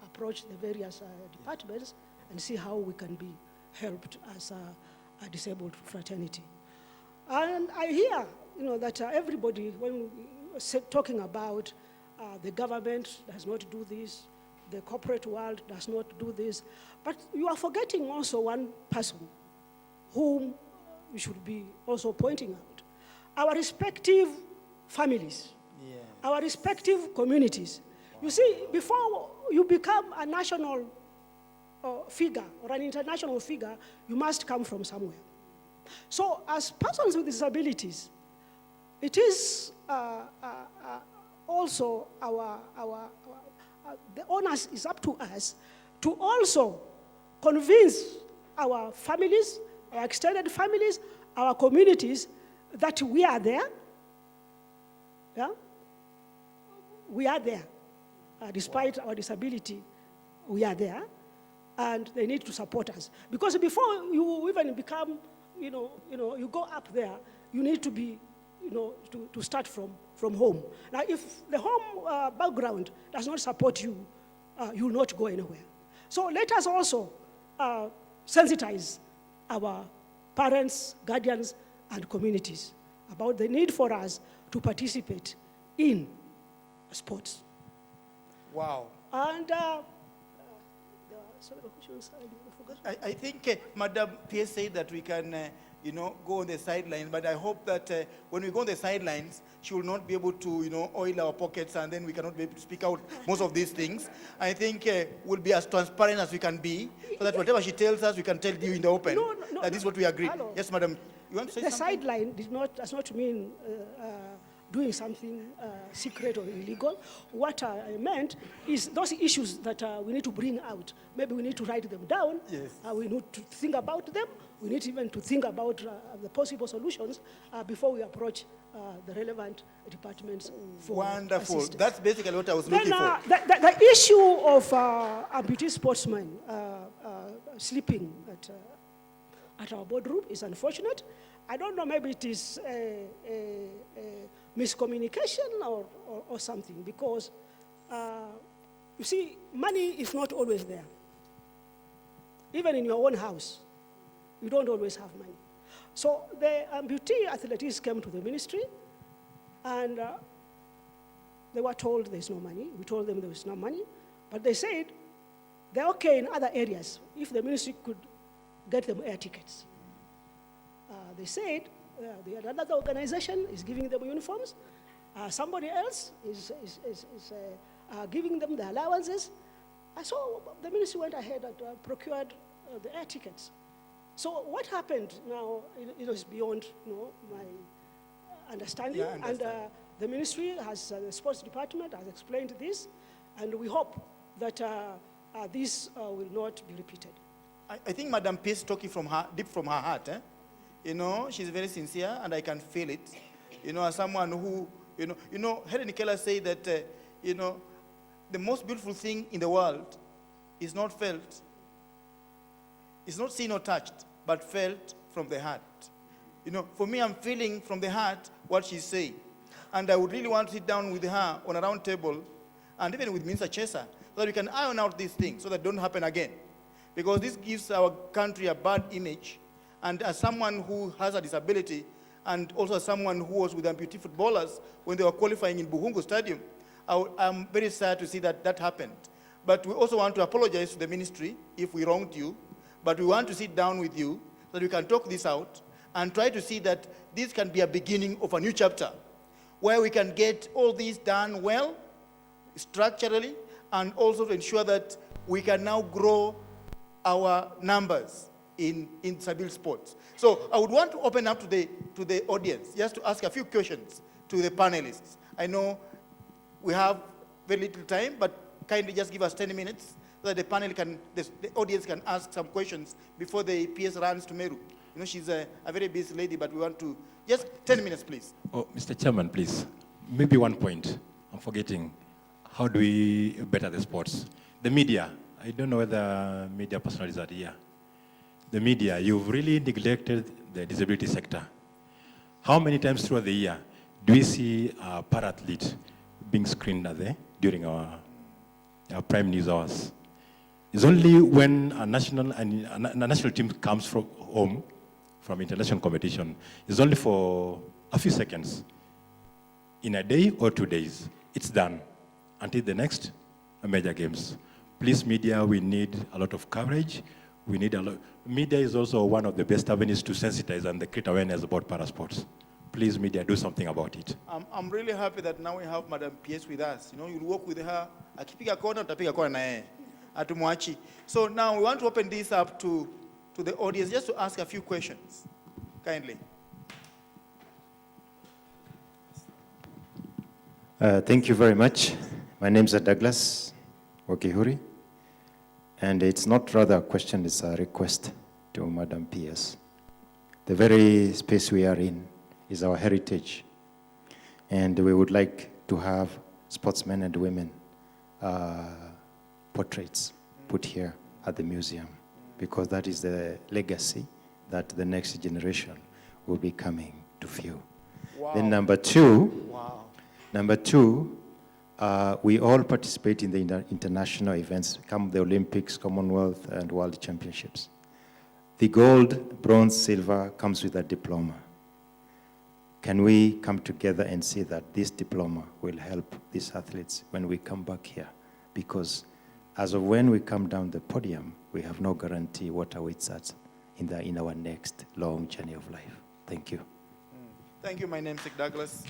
approach the various departments and see how we can be helped as a disabled fraternity. And I hear, that everybody, when talking about the government does not do this, the corporate world does not do this, but you are forgetting also one person whom we should be also pointing out. Our respective families our respective communities. You see, before you become a national figure or an international figure, you must come from somewhere. So as persons with disabilities, it is also the onus is up to us to also convince our families, our extended families, our communities that we are there. Yeah? We are there. Despite our disability, we are there. And they need to support us. Because before you even become, you go up there, you need to be, to start from home. Now, if the home background does not support you, you will not go anywhere. So let us also sensitize our parents, guardians, and communities about the need for us to participate in sports. Wow. And I think Madam PS said that we can, go on the sidelines, but I hope that when we go on the sidelines, she will not be able to, oil our pockets, and then we cannot be able to speak out most of these things. I think we'll be as transparent as we can be, so that whatever she tells us, we can tell you in the open. That this is what we agreed. Hello. Yes, Madam. You want to say the something? sideline does not mean doing something secret or illegal. What I meant is those issues that we need to bring out. Maybe we need to write them down. Yes. We need to think about them. We need even to think about the possible solutions before we approach the relevant departments for Wonderful. assistance. That's basically what I was looking for. The issue of amputee sportsmen sleeping at our boardroom is unfortunate. I don't know, maybe it is a miscommunication or something, because you see, money is not always there. Even in your own house, you don't always have money. So the amputee athletes came to the ministry, and they were told there's no money. We told them there was no money, but they said they're okay in other areas if the ministry could get them air tickets. They said another organization is giving them uniforms. Somebody else is giving them the allowances. So the ministry went ahead and procured the air tickets. So what happened now, is beyond my understanding. Yeah, I understand. And the ministry has, the sports department has explained this, and we hope that this will not be repeated. I think Madam P is talking from her, deep from her heart. She's very sincere, and I can feel it. As someone who, Helen Keller said that, the most beautiful thing in the world is not felt, it's not seen or touched, but felt from the heart. For me, I'm feeling from the heart what she's saying. And I would really want to sit down with her on a round table, and even with Minister Chesa, so that we can iron out these things, so that don't happen again. Because this gives our country a bad image. And as someone who has a disability, and also as someone who was with amputee footballers when they were qualifying in Buhungu Stadium, I'm very sad to see that happened. But we also want to apologize to the ministry if we wronged you, but we want to sit down with you so that we can talk this out and try to see that this can be a beginning of a new chapter, where we can get all these done well, structurally, and also to ensure that we can now grow our numbers in disability sports. So I would want to open up to the audience, just to ask a few questions to the panelists. I know we have very little time, but kindly just give us 10 minutes so that the audience can ask some questions before the PS runs to Meru. She's a very busy lady, but we want to, just 10 minutes, please. Oh, Mr. Chairman, please. Maybe one point I'm forgetting. How do we better the sports? The media. I don't know whether media personalities are here. The media, you've really neglected the disability sector. How many times throughout the year do we see a para-athlete being screened during our prime news hours? It's only when a national team comes from home, from international competition, it's only for a few seconds. In a day or 2 days, it's done until the next major games. Please, media, we need a lot of coverage. Media is also one of the best avenues to sensitize and create awareness about parasports. please, media, do something about it. I'm really happy that now we have Madam PS with us. You know, you'll work with her. Akipiga kona, utapiga kona na yeye. Atumwachi. So now we want to open this up to the audience just to ask a few questions. Kindly. Thank you very much. My name is Douglas Wakihuri, and it's not rather a question, it's a request to Madam PS. The very space we are in is our heritage, and we would like to have sportsmen and women portraits put here at the museum, because that is the legacy that the next generation will be coming to feel. Wow. Then number two, we all participate in the international events, come the Olympics, Commonwealth, and World Championships. The gold, bronze, silver comes with a diploma. Can we come together and see that this diploma will help these athletes when we come back here? Because as of when we come down the podium, we have no guarantee what awaits us in our next long journey of life. Thank you. Thank you, my namesake Douglas.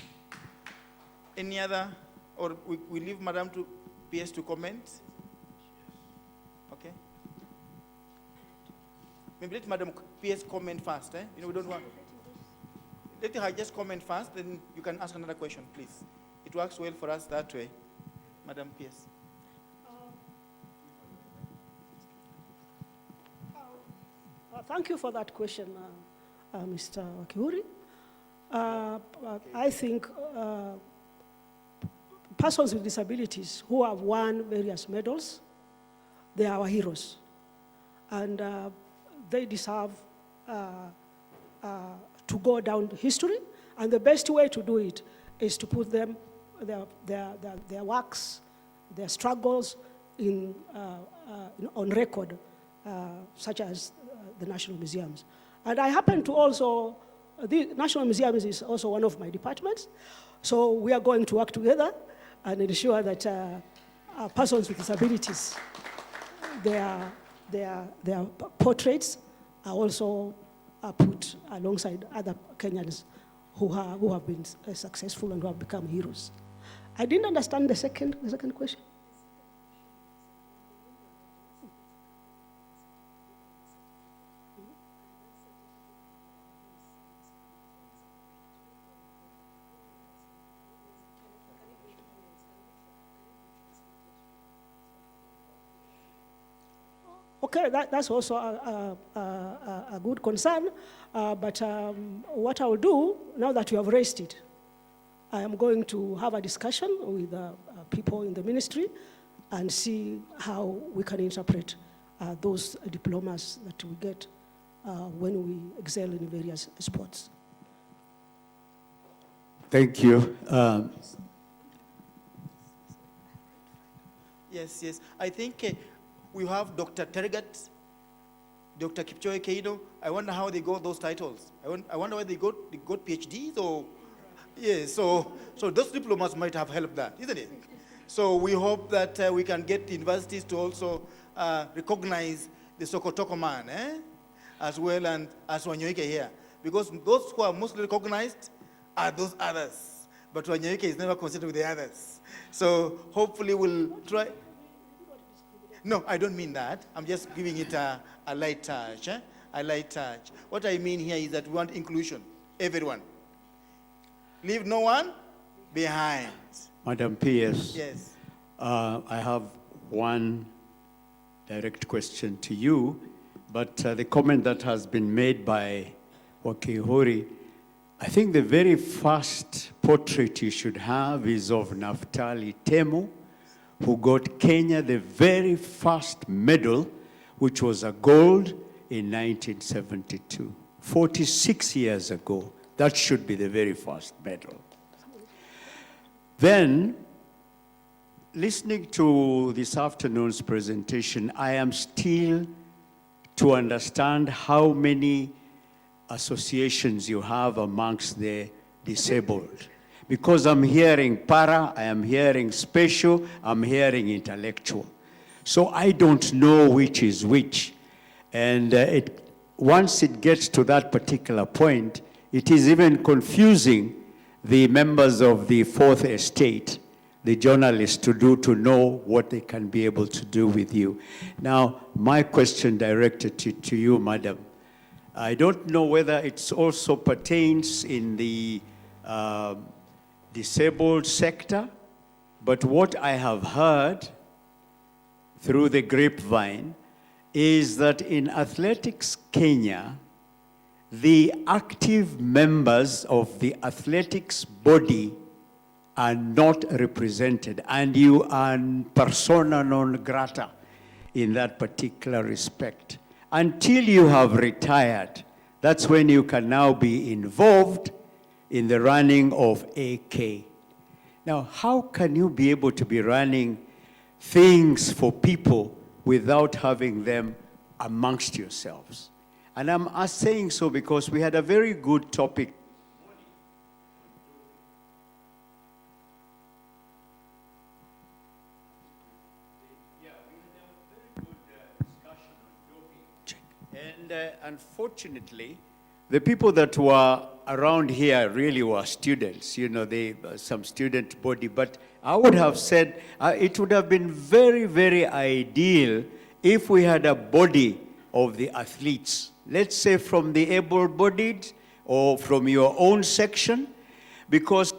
Any other, or we leave Madam to PS to comment? Okay. Maybe let Madam PS comment first. You know, we don't want. Let her just comment first, then you can ask another question, please. It works well for us that way. Madam PS. Thank you for that question, Mr. Wakihuri. I think persons with disabilities who have won various medals, they are our heroes. And they deserve to go down history. And the best way to do it is to put them, their works, their struggles on record, such as the National Museums. And I happen to also, the National Museums is also one of my departments. So we are going to work together and ensure that persons with disabilities, their portraits are also put alongside other Kenyans who have been successful and who have become heroes. I didn't understand the second question. Okay, that's also a good concern, but what I will do, now that you have raised it, I am going to have a discussion with people in the ministry and see how we can interpret those diplomas that we get when we excel in various sports. Thank you. Yes. I think we have Dr. Tergat, Dr. Kipchoge Keino. I wonder how they got those titles. I wonder whether they got PhDs or... Yes, so those diplomas might have helped that, isn't it? So we hope that we can get universities to also recognize the Sokotoko man, as well and as WANYOIKE here. Because those who are mostly recognized are those others. But WANYOIKE is never considered with the others. So hopefully we'll try... No, I don't mean that. I'm just giving it a light touch. A light touch. What I mean here is that we want inclusion. Everyone. Leave no one behind. Madam PS. Yes. I have one direct question to you, but the comment that has been made by Wakihuri, I think the very first portrait you should have is of Naftali Temu, who got Kenya the very first medal, which was a gold in 1972, 46 years ago. That should be the very first medal. Then, listening to this afternoon's presentation, I am still to understand how many associations you have amongst the disabled. Because I'm hearing para, I am hearing special, I'm hearing intellectual. So I don't know which is which. And once it gets to that particular point, it is even confusing the members of the Fourth Estate, the journalists, to know what they can be able to do with you. Now, my question directed to you, Madam. I don't know whether it also pertains in the disabled sector, but what I have heard through the grapevine is that in Athletics Kenya, the active members of the athletics body are not represented, and you are persona non grata in that particular respect. Until you have retired, that's when you can now be involved in the running of AK. Now, how can you be able to be running things for people without having them amongst yourselves? And I'm saying so because we had a very good topic. And unfortunately, the people that were around here really were students, you know, some student body. But I would have said it would have been very, very ideal if we had a body of the athletes, let's say from the able-bodied or from your own section, because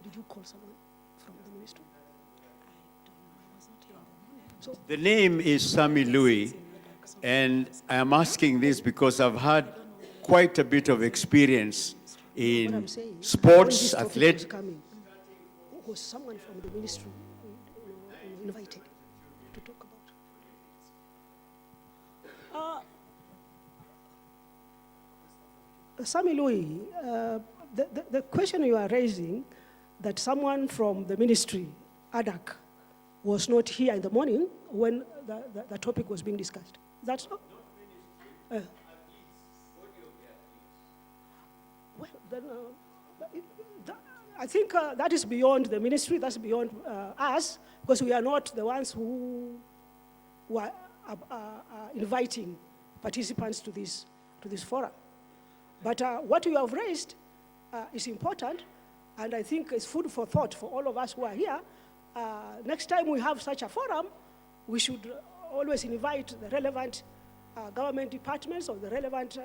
Did you call someone from the ministry? the name is Sami Louis, and I am asking this because I've had quite a bit of experience What in I'm saying, sports, when this topic was athletics. coming, was someone from the ministry invited to talk about? Sami Louis, the question you are raising, that someone from the ministry, ADAC, was not here in the morning when the topic was being discussed. That's not. Well, then, I think that is beyond the ministry, that's beyond us, because we are not the ones who are inviting participants to this forum. But what you have raised is important, and I think it's food for thought for all of us who are here. Next time we have such a forum, we should always invite the relevant government departments or the relevant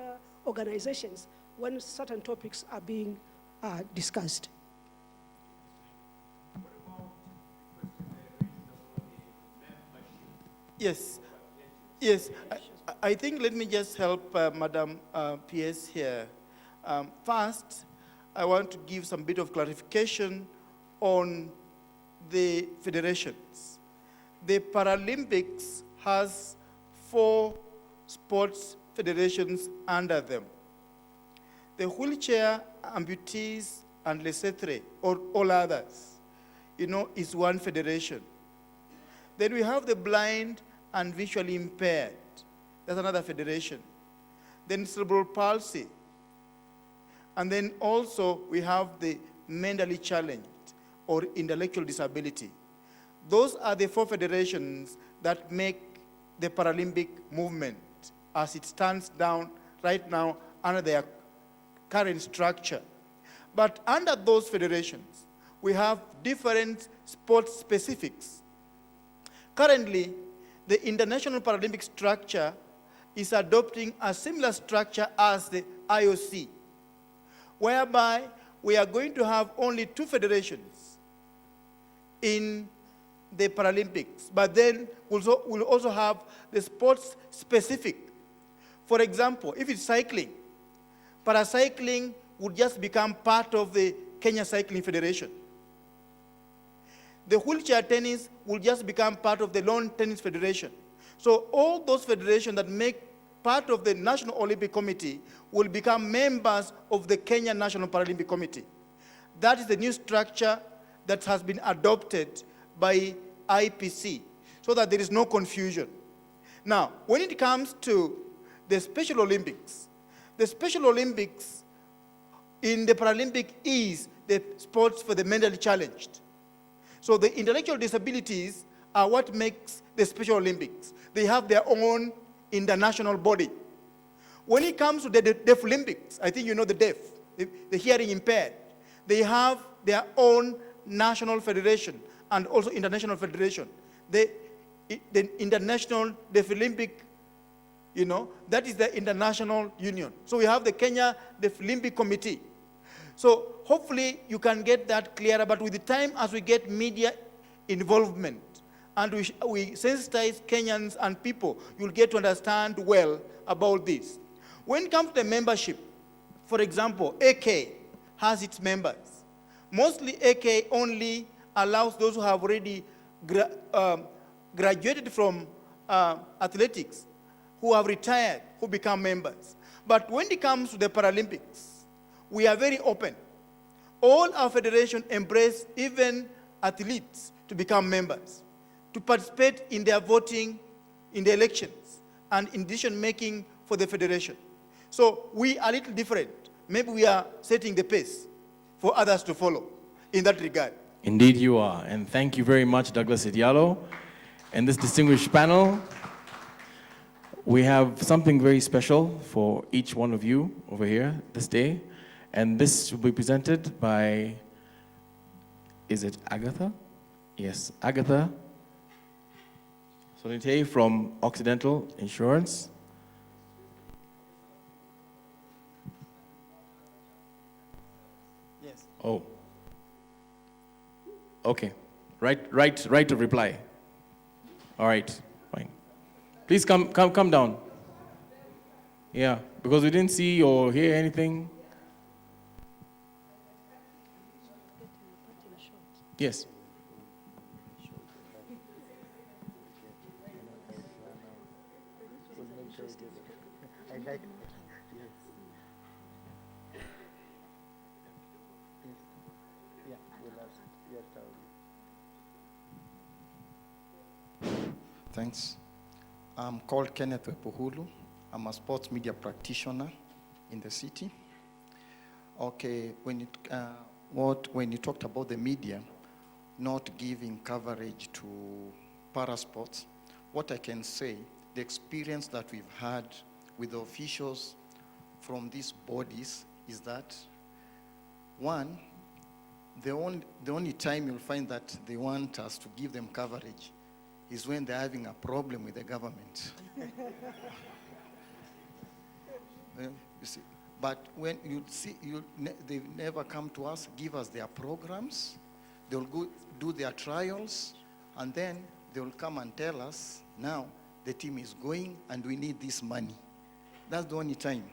organizations when certain topics are being discussed. Yes, yes. I think let me just help Madam PS here. First, I want to give some bit of clarification on the federations. The Paralympics has 4 sports federations under them. The wheelchair, amputees, and lesetre, or all others, is one federation. Then we have the blind and visually impaired. That's another federation. Then cerebral palsy. And then also we have the mentally challenged or intellectual disability. Those are the 4 federations that make the Paralympic movement as it stands down right now under their current structure. But under those federations, we have different sports specifics. Currently, the International Paralympic structure is adopting a similar structure as the IOC, whereby we are going to have only 2 federations in the Paralympics, but then we'll also have the sports specific. For example, if it's cycling, paracycling would just become part of the Kenya Cycling Federation. The wheelchair tennis will just become part of the Lawn Tennis Federation. So all those federations that make part of the National Olympic Committee will become members of the Kenya National Paralympic Committee. That is the new structure that has been adopted by IPC, so that there is no confusion. Now, when it comes to the Special Olympics, the Special Olympics in the Paralympic is the sports for the mentally challenged. So the intellectual disabilities are what makes the Special Olympics. They have their own international body. When it comes to the Deaf Olympics, I think you know the deaf, the hearing impaired, they have their own national federation and also international federation. The International Deaf Olympic, that is the international union. So we have the Kenya Deaf Olympic Committee. So hopefully you can get that clearer, but with the time as we get media involvement and we sensitize Kenyans and people, you'll get to understand well about this. When it comes to the membership, for example, AK has its members. Mostly AK only allows those who have already graduated from athletics, who have retired, who become members. But when it comes to the Paralympics, we are very open. All our federations embrace even athletes to become members, to participate in their voting in the elections and in decision-making for the federation. So we are a little different. Maybe we are setting the pace for others to follow in that regard. Indeed you are, and thank you very much, Douglas SIDIALO. And this distinguished panel, we have something very special for each one of you over here this day. And this will be presented by, is it Agatha? Yes, Agatha Solite from Occidental Insurance. Yes. Oh. Okay. Right to reply. All right, fine. Please come down. Yeah, because we didn't see or hear anything. Yes. Thanks. I'm called Kenneth Wepuhulu. I'm a sports media practitioner in the city. Okay, when you talked about the media not giving coverage to parasports, what I can say, the experience that we've had with the officials from these bodies is that, one, the only time you'll find that they want us to give them coverage is when they're having a problem with the government. You see, but when you see, they never come to us, give us their programs, they'll go do their trials, and then they'll come and tell us, now the team is going and we need this money. That's the only time.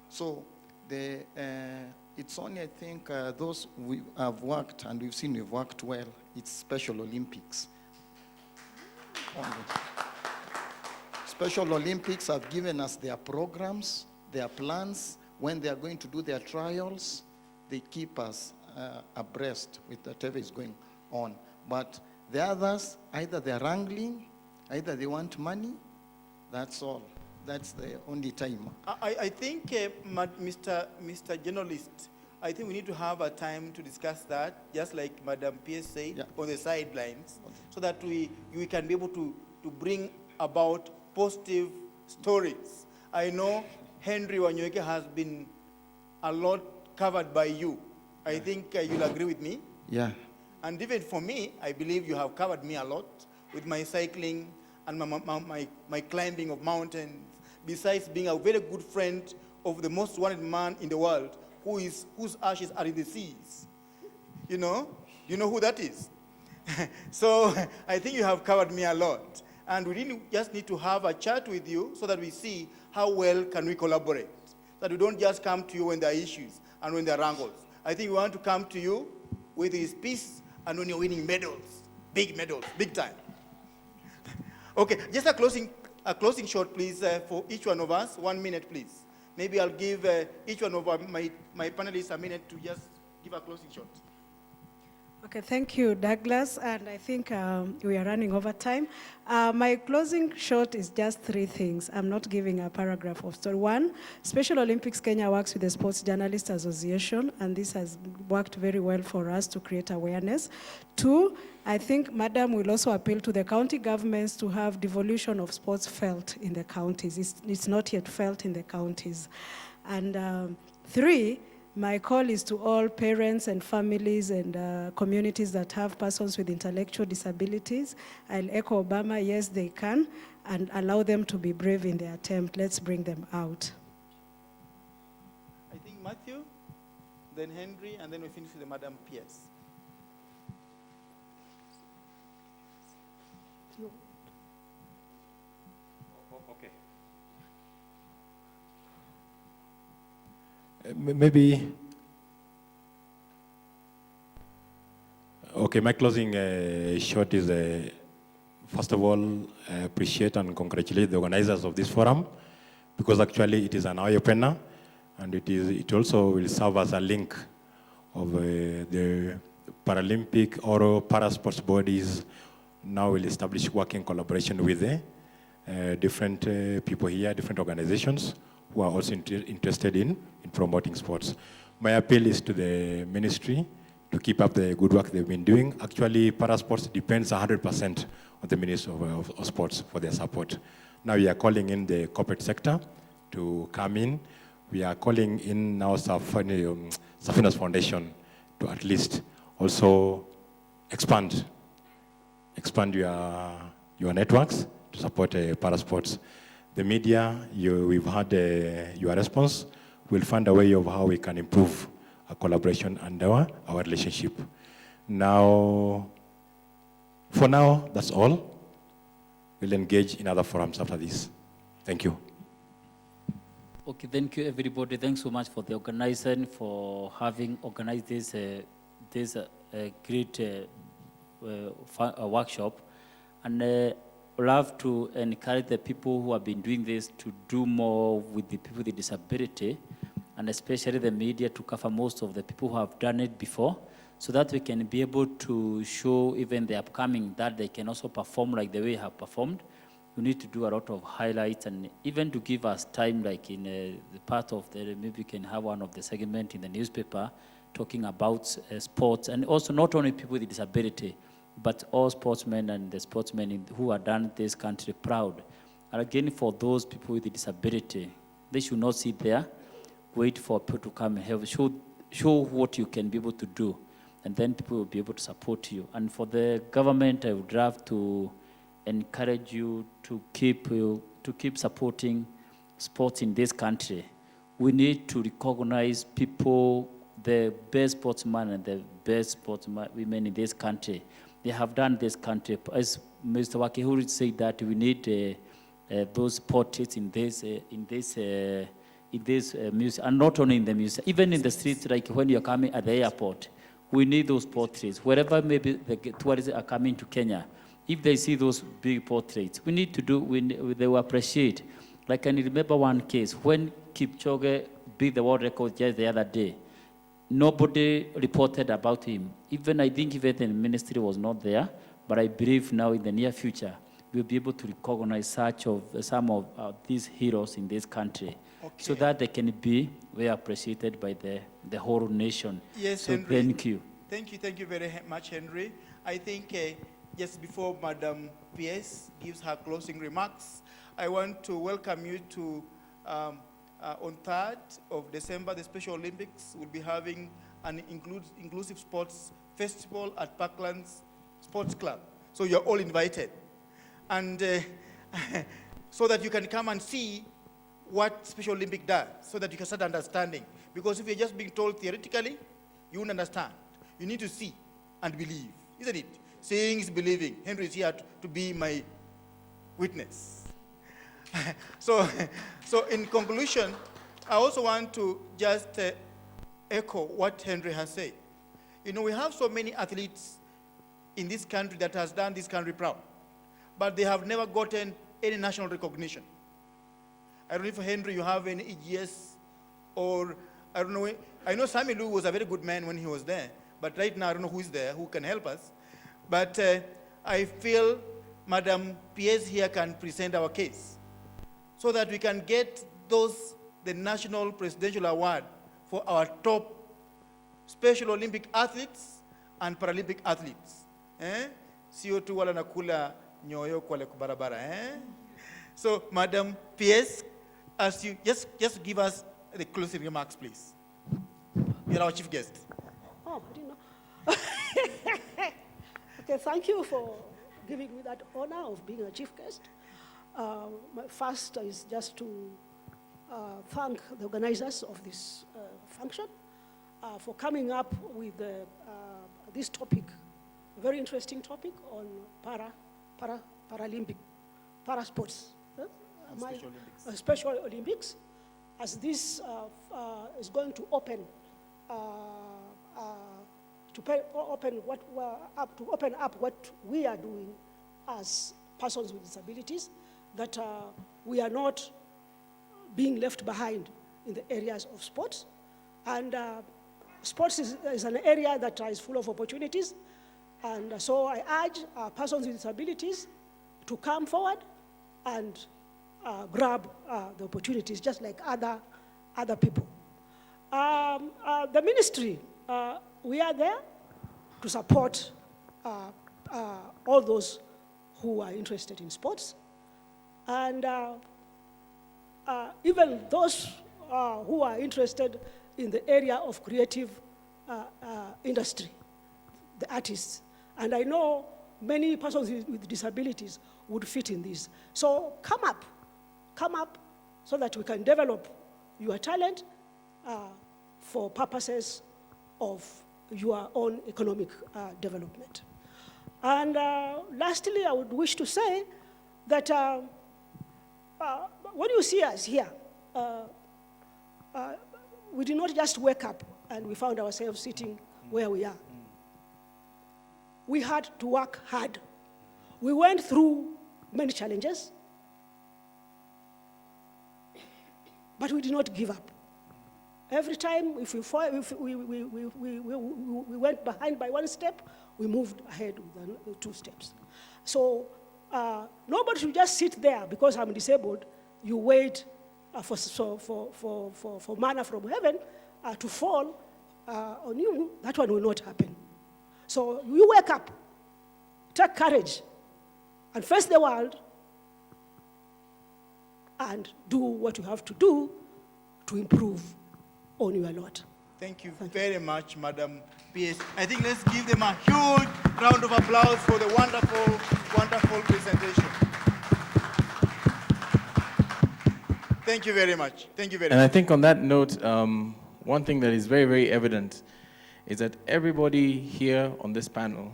So it's only, I think, those we have worked and we've seen we've worked well, it's Special Olympics. Only. Special Olympics have given us their programs, their plans. When they are going to do their trials, they keep us abreast with whatever is going on. But the others, either they're wrangling, either they want money, that's all. That's the only time. I think, Mr. Journalist, I think we need to have a time to discuss that, just like Madam Pierce said, Yeah. on the sidelines, so that we can be able to bring about positive stories. I know Henry WANYOIKE has been a lot covered by you. I think you'll agree with me. Yeah. And even for me, I believe you have covered me a lot with my cycling and my climbing of mountains, besides being a very good friend of the most wanted man in the world, whose ashes are in the seas. You know who that is? So I think you have covered me a lot. And we really just need to have a chat with you so that we see how well can we collaborate. That we don't just come to you when there are issues and when there are wrangles. I think we want to come to you with his peace and when you're winning medals, big time. Okay, just a closing a closing shot, please, for each one of us. 1 minute, please. Maybe I'll give each one of my panelists a minute to just give a closing shot. Okay, thank you, Douglas. And I think we are running over time. My closing shot is just 3 things. I'm not giving a paragraph of story. 1, Special Olympics Kenya works with the Sports Journalists Association, and this has worked very well for us to create awareness. 2, I think Madam will also appeal to the county governments to have devolution of sports felt in the counties. It's not yet felt in the counties. And 3, my call is to all parents and families and communities that have persons with intellectual disabilities. I'll echo Obama, yes, they can, and allow them to be brave in their attempt. Let's bring them out. I think Matthew, then Henry, and then we finish with the Madam Pierce. Maybe, okay, my closing shot is, first of all, I appreciate and congratulate the organizers of this forum, because actually it is an eye-opener, and it also will serve as a link of the Paralympic or Parasports bodies now will establish working collaboration with different people here, different organizations, who are also interested in promoting sports. My appeal is to the ministry to keep up the good work they've been doing. Actually, Parasports depends 100% on the Ministry of Sports for their support. Now we are calling in the corporate sector to come in. We are calling in now Safina's Foundation to at least also expand your networks to support Parasports. The media, we've had your response. We'll find a way of how we can improve our collaboration and our relationship. Now, for now, that's all. We'll engage in other forums after this. Thank you. Okay, thank you, everybody. Thanks so much for the organizing, for having organized this great workshop. And love to encourage the people who have been doing this to do more with the people with disability, and especially the media to cover most of the people who have done it before, so that we can be able to show even the upcoming that they can also perform like the way we have performed. We need to do a lot of highlights, and even to give us time, like in the part of the, maybe we can have one of the segment in the newspaper talking about sports, and also not only people with disability, but all sportsmen and the sportsmen who have done this country proud. And again, for those people with disability, they should not sit there, wait for people to come and help. Show what you can be able to do, and then people will be able to support you. And for the government, I would love to encourage you to keep supporting sports in this country. We need to recognize people, the best sportsmen and the best women in this country. They have done this country. As Mr. Wakihuri said, that we need those portraits in this museum, and not only in the museum, even in the streets, like when you're coming at the airport, we need those portraits. Wherever maybe the tourists are coming to Kenya, if they see those big portraits, we need to do, they will appreciate. Like, I remember one case, when Kipchoge beat the world record just the other day, nobody reported about him. I think even the ministry was not there, but I believe now in the near future, we'll be able to recognize some of these heroes in this country, okay, so that they can be very appreciated by the whole nation. Yes, so Henry. Thank you. Thank you very much, Henry. I think just before Madam Pierce gives her closing remarks, I want to welcome you to on 3rd of December, the Special Olympics will be having an inclusive sports festival at Parklands Sports Club. So you're all invited. And so that you can come and see what Special Olympic does, so that you can start understanding. Because if you're just being told theoretically, you won't understand. You need to see and believe, isn't it? Seeing is believing. Henry is here to be my witness. So in conclusion, I also want to just echo what Henry has said. You know, we have so many athletes in this country that has done this country proud, but they have never gotten any national recognition. I don't know if, Henry, you have any EGS, or I don't know. I know Sami Lu was a very good man when he was there, but right now I don't know who is there, who can help us. But I feel Madam PS here can present our case so that we can get the National Presidential Award for our top Special Olympic athletes and Paralympic athletes. Sio tu wala nakula nyoyo kwa barabara. So, Madam PS, as you just give us the closing remarks, please. You're our chief guest. Oh, I didn't know. Okay, thank you for giving me that honor of being a chief guest. My first is just to thank the organizers of this function for coming up with this topic, a very interesting topic on Paralympic, Parasports. Special Olympics, as this is going to open open up what we are doing as persons with disabilities, that we are not being left behind in the areas of sports. And sports is an area that is full of opportunities. And so I urge persons with disabilities to come forward and grab the opportunities just like other people. The ministry, we are there to support all those who are interested in sports. And even those who are interested in the area of creative industry, the artists. And I know many persons with disabilities would fit in this. So come up so that we can develop your talent for purposes of your own economic development. And lastly, I would wish to say that when you see us here, we did not just wake up and we found ourselves sitting where we are. We had to work hard. We went through many challenges, but we did not give up. Every time, if we went behind by one step, we moved ahead with 2 steps. So nobody should just sit there because I'm disabled. You wait for manna from heaven to fall on you. That one will not happen. So you wake up, take courage, and face the world, and do what you have to do to improve on your lot. Thank you very much, Madam PS. I think let's give them a huge round of applause for the wonderful, wonderful presentation. Thank you very much. Thank you very much. And I think on that note, one thing that is very, very evident is that everybody here on this panel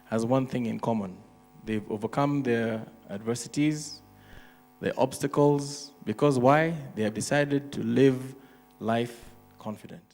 has one thing in common. They've overcome their adversities, their obstacles, because why? They have decided to live life confident.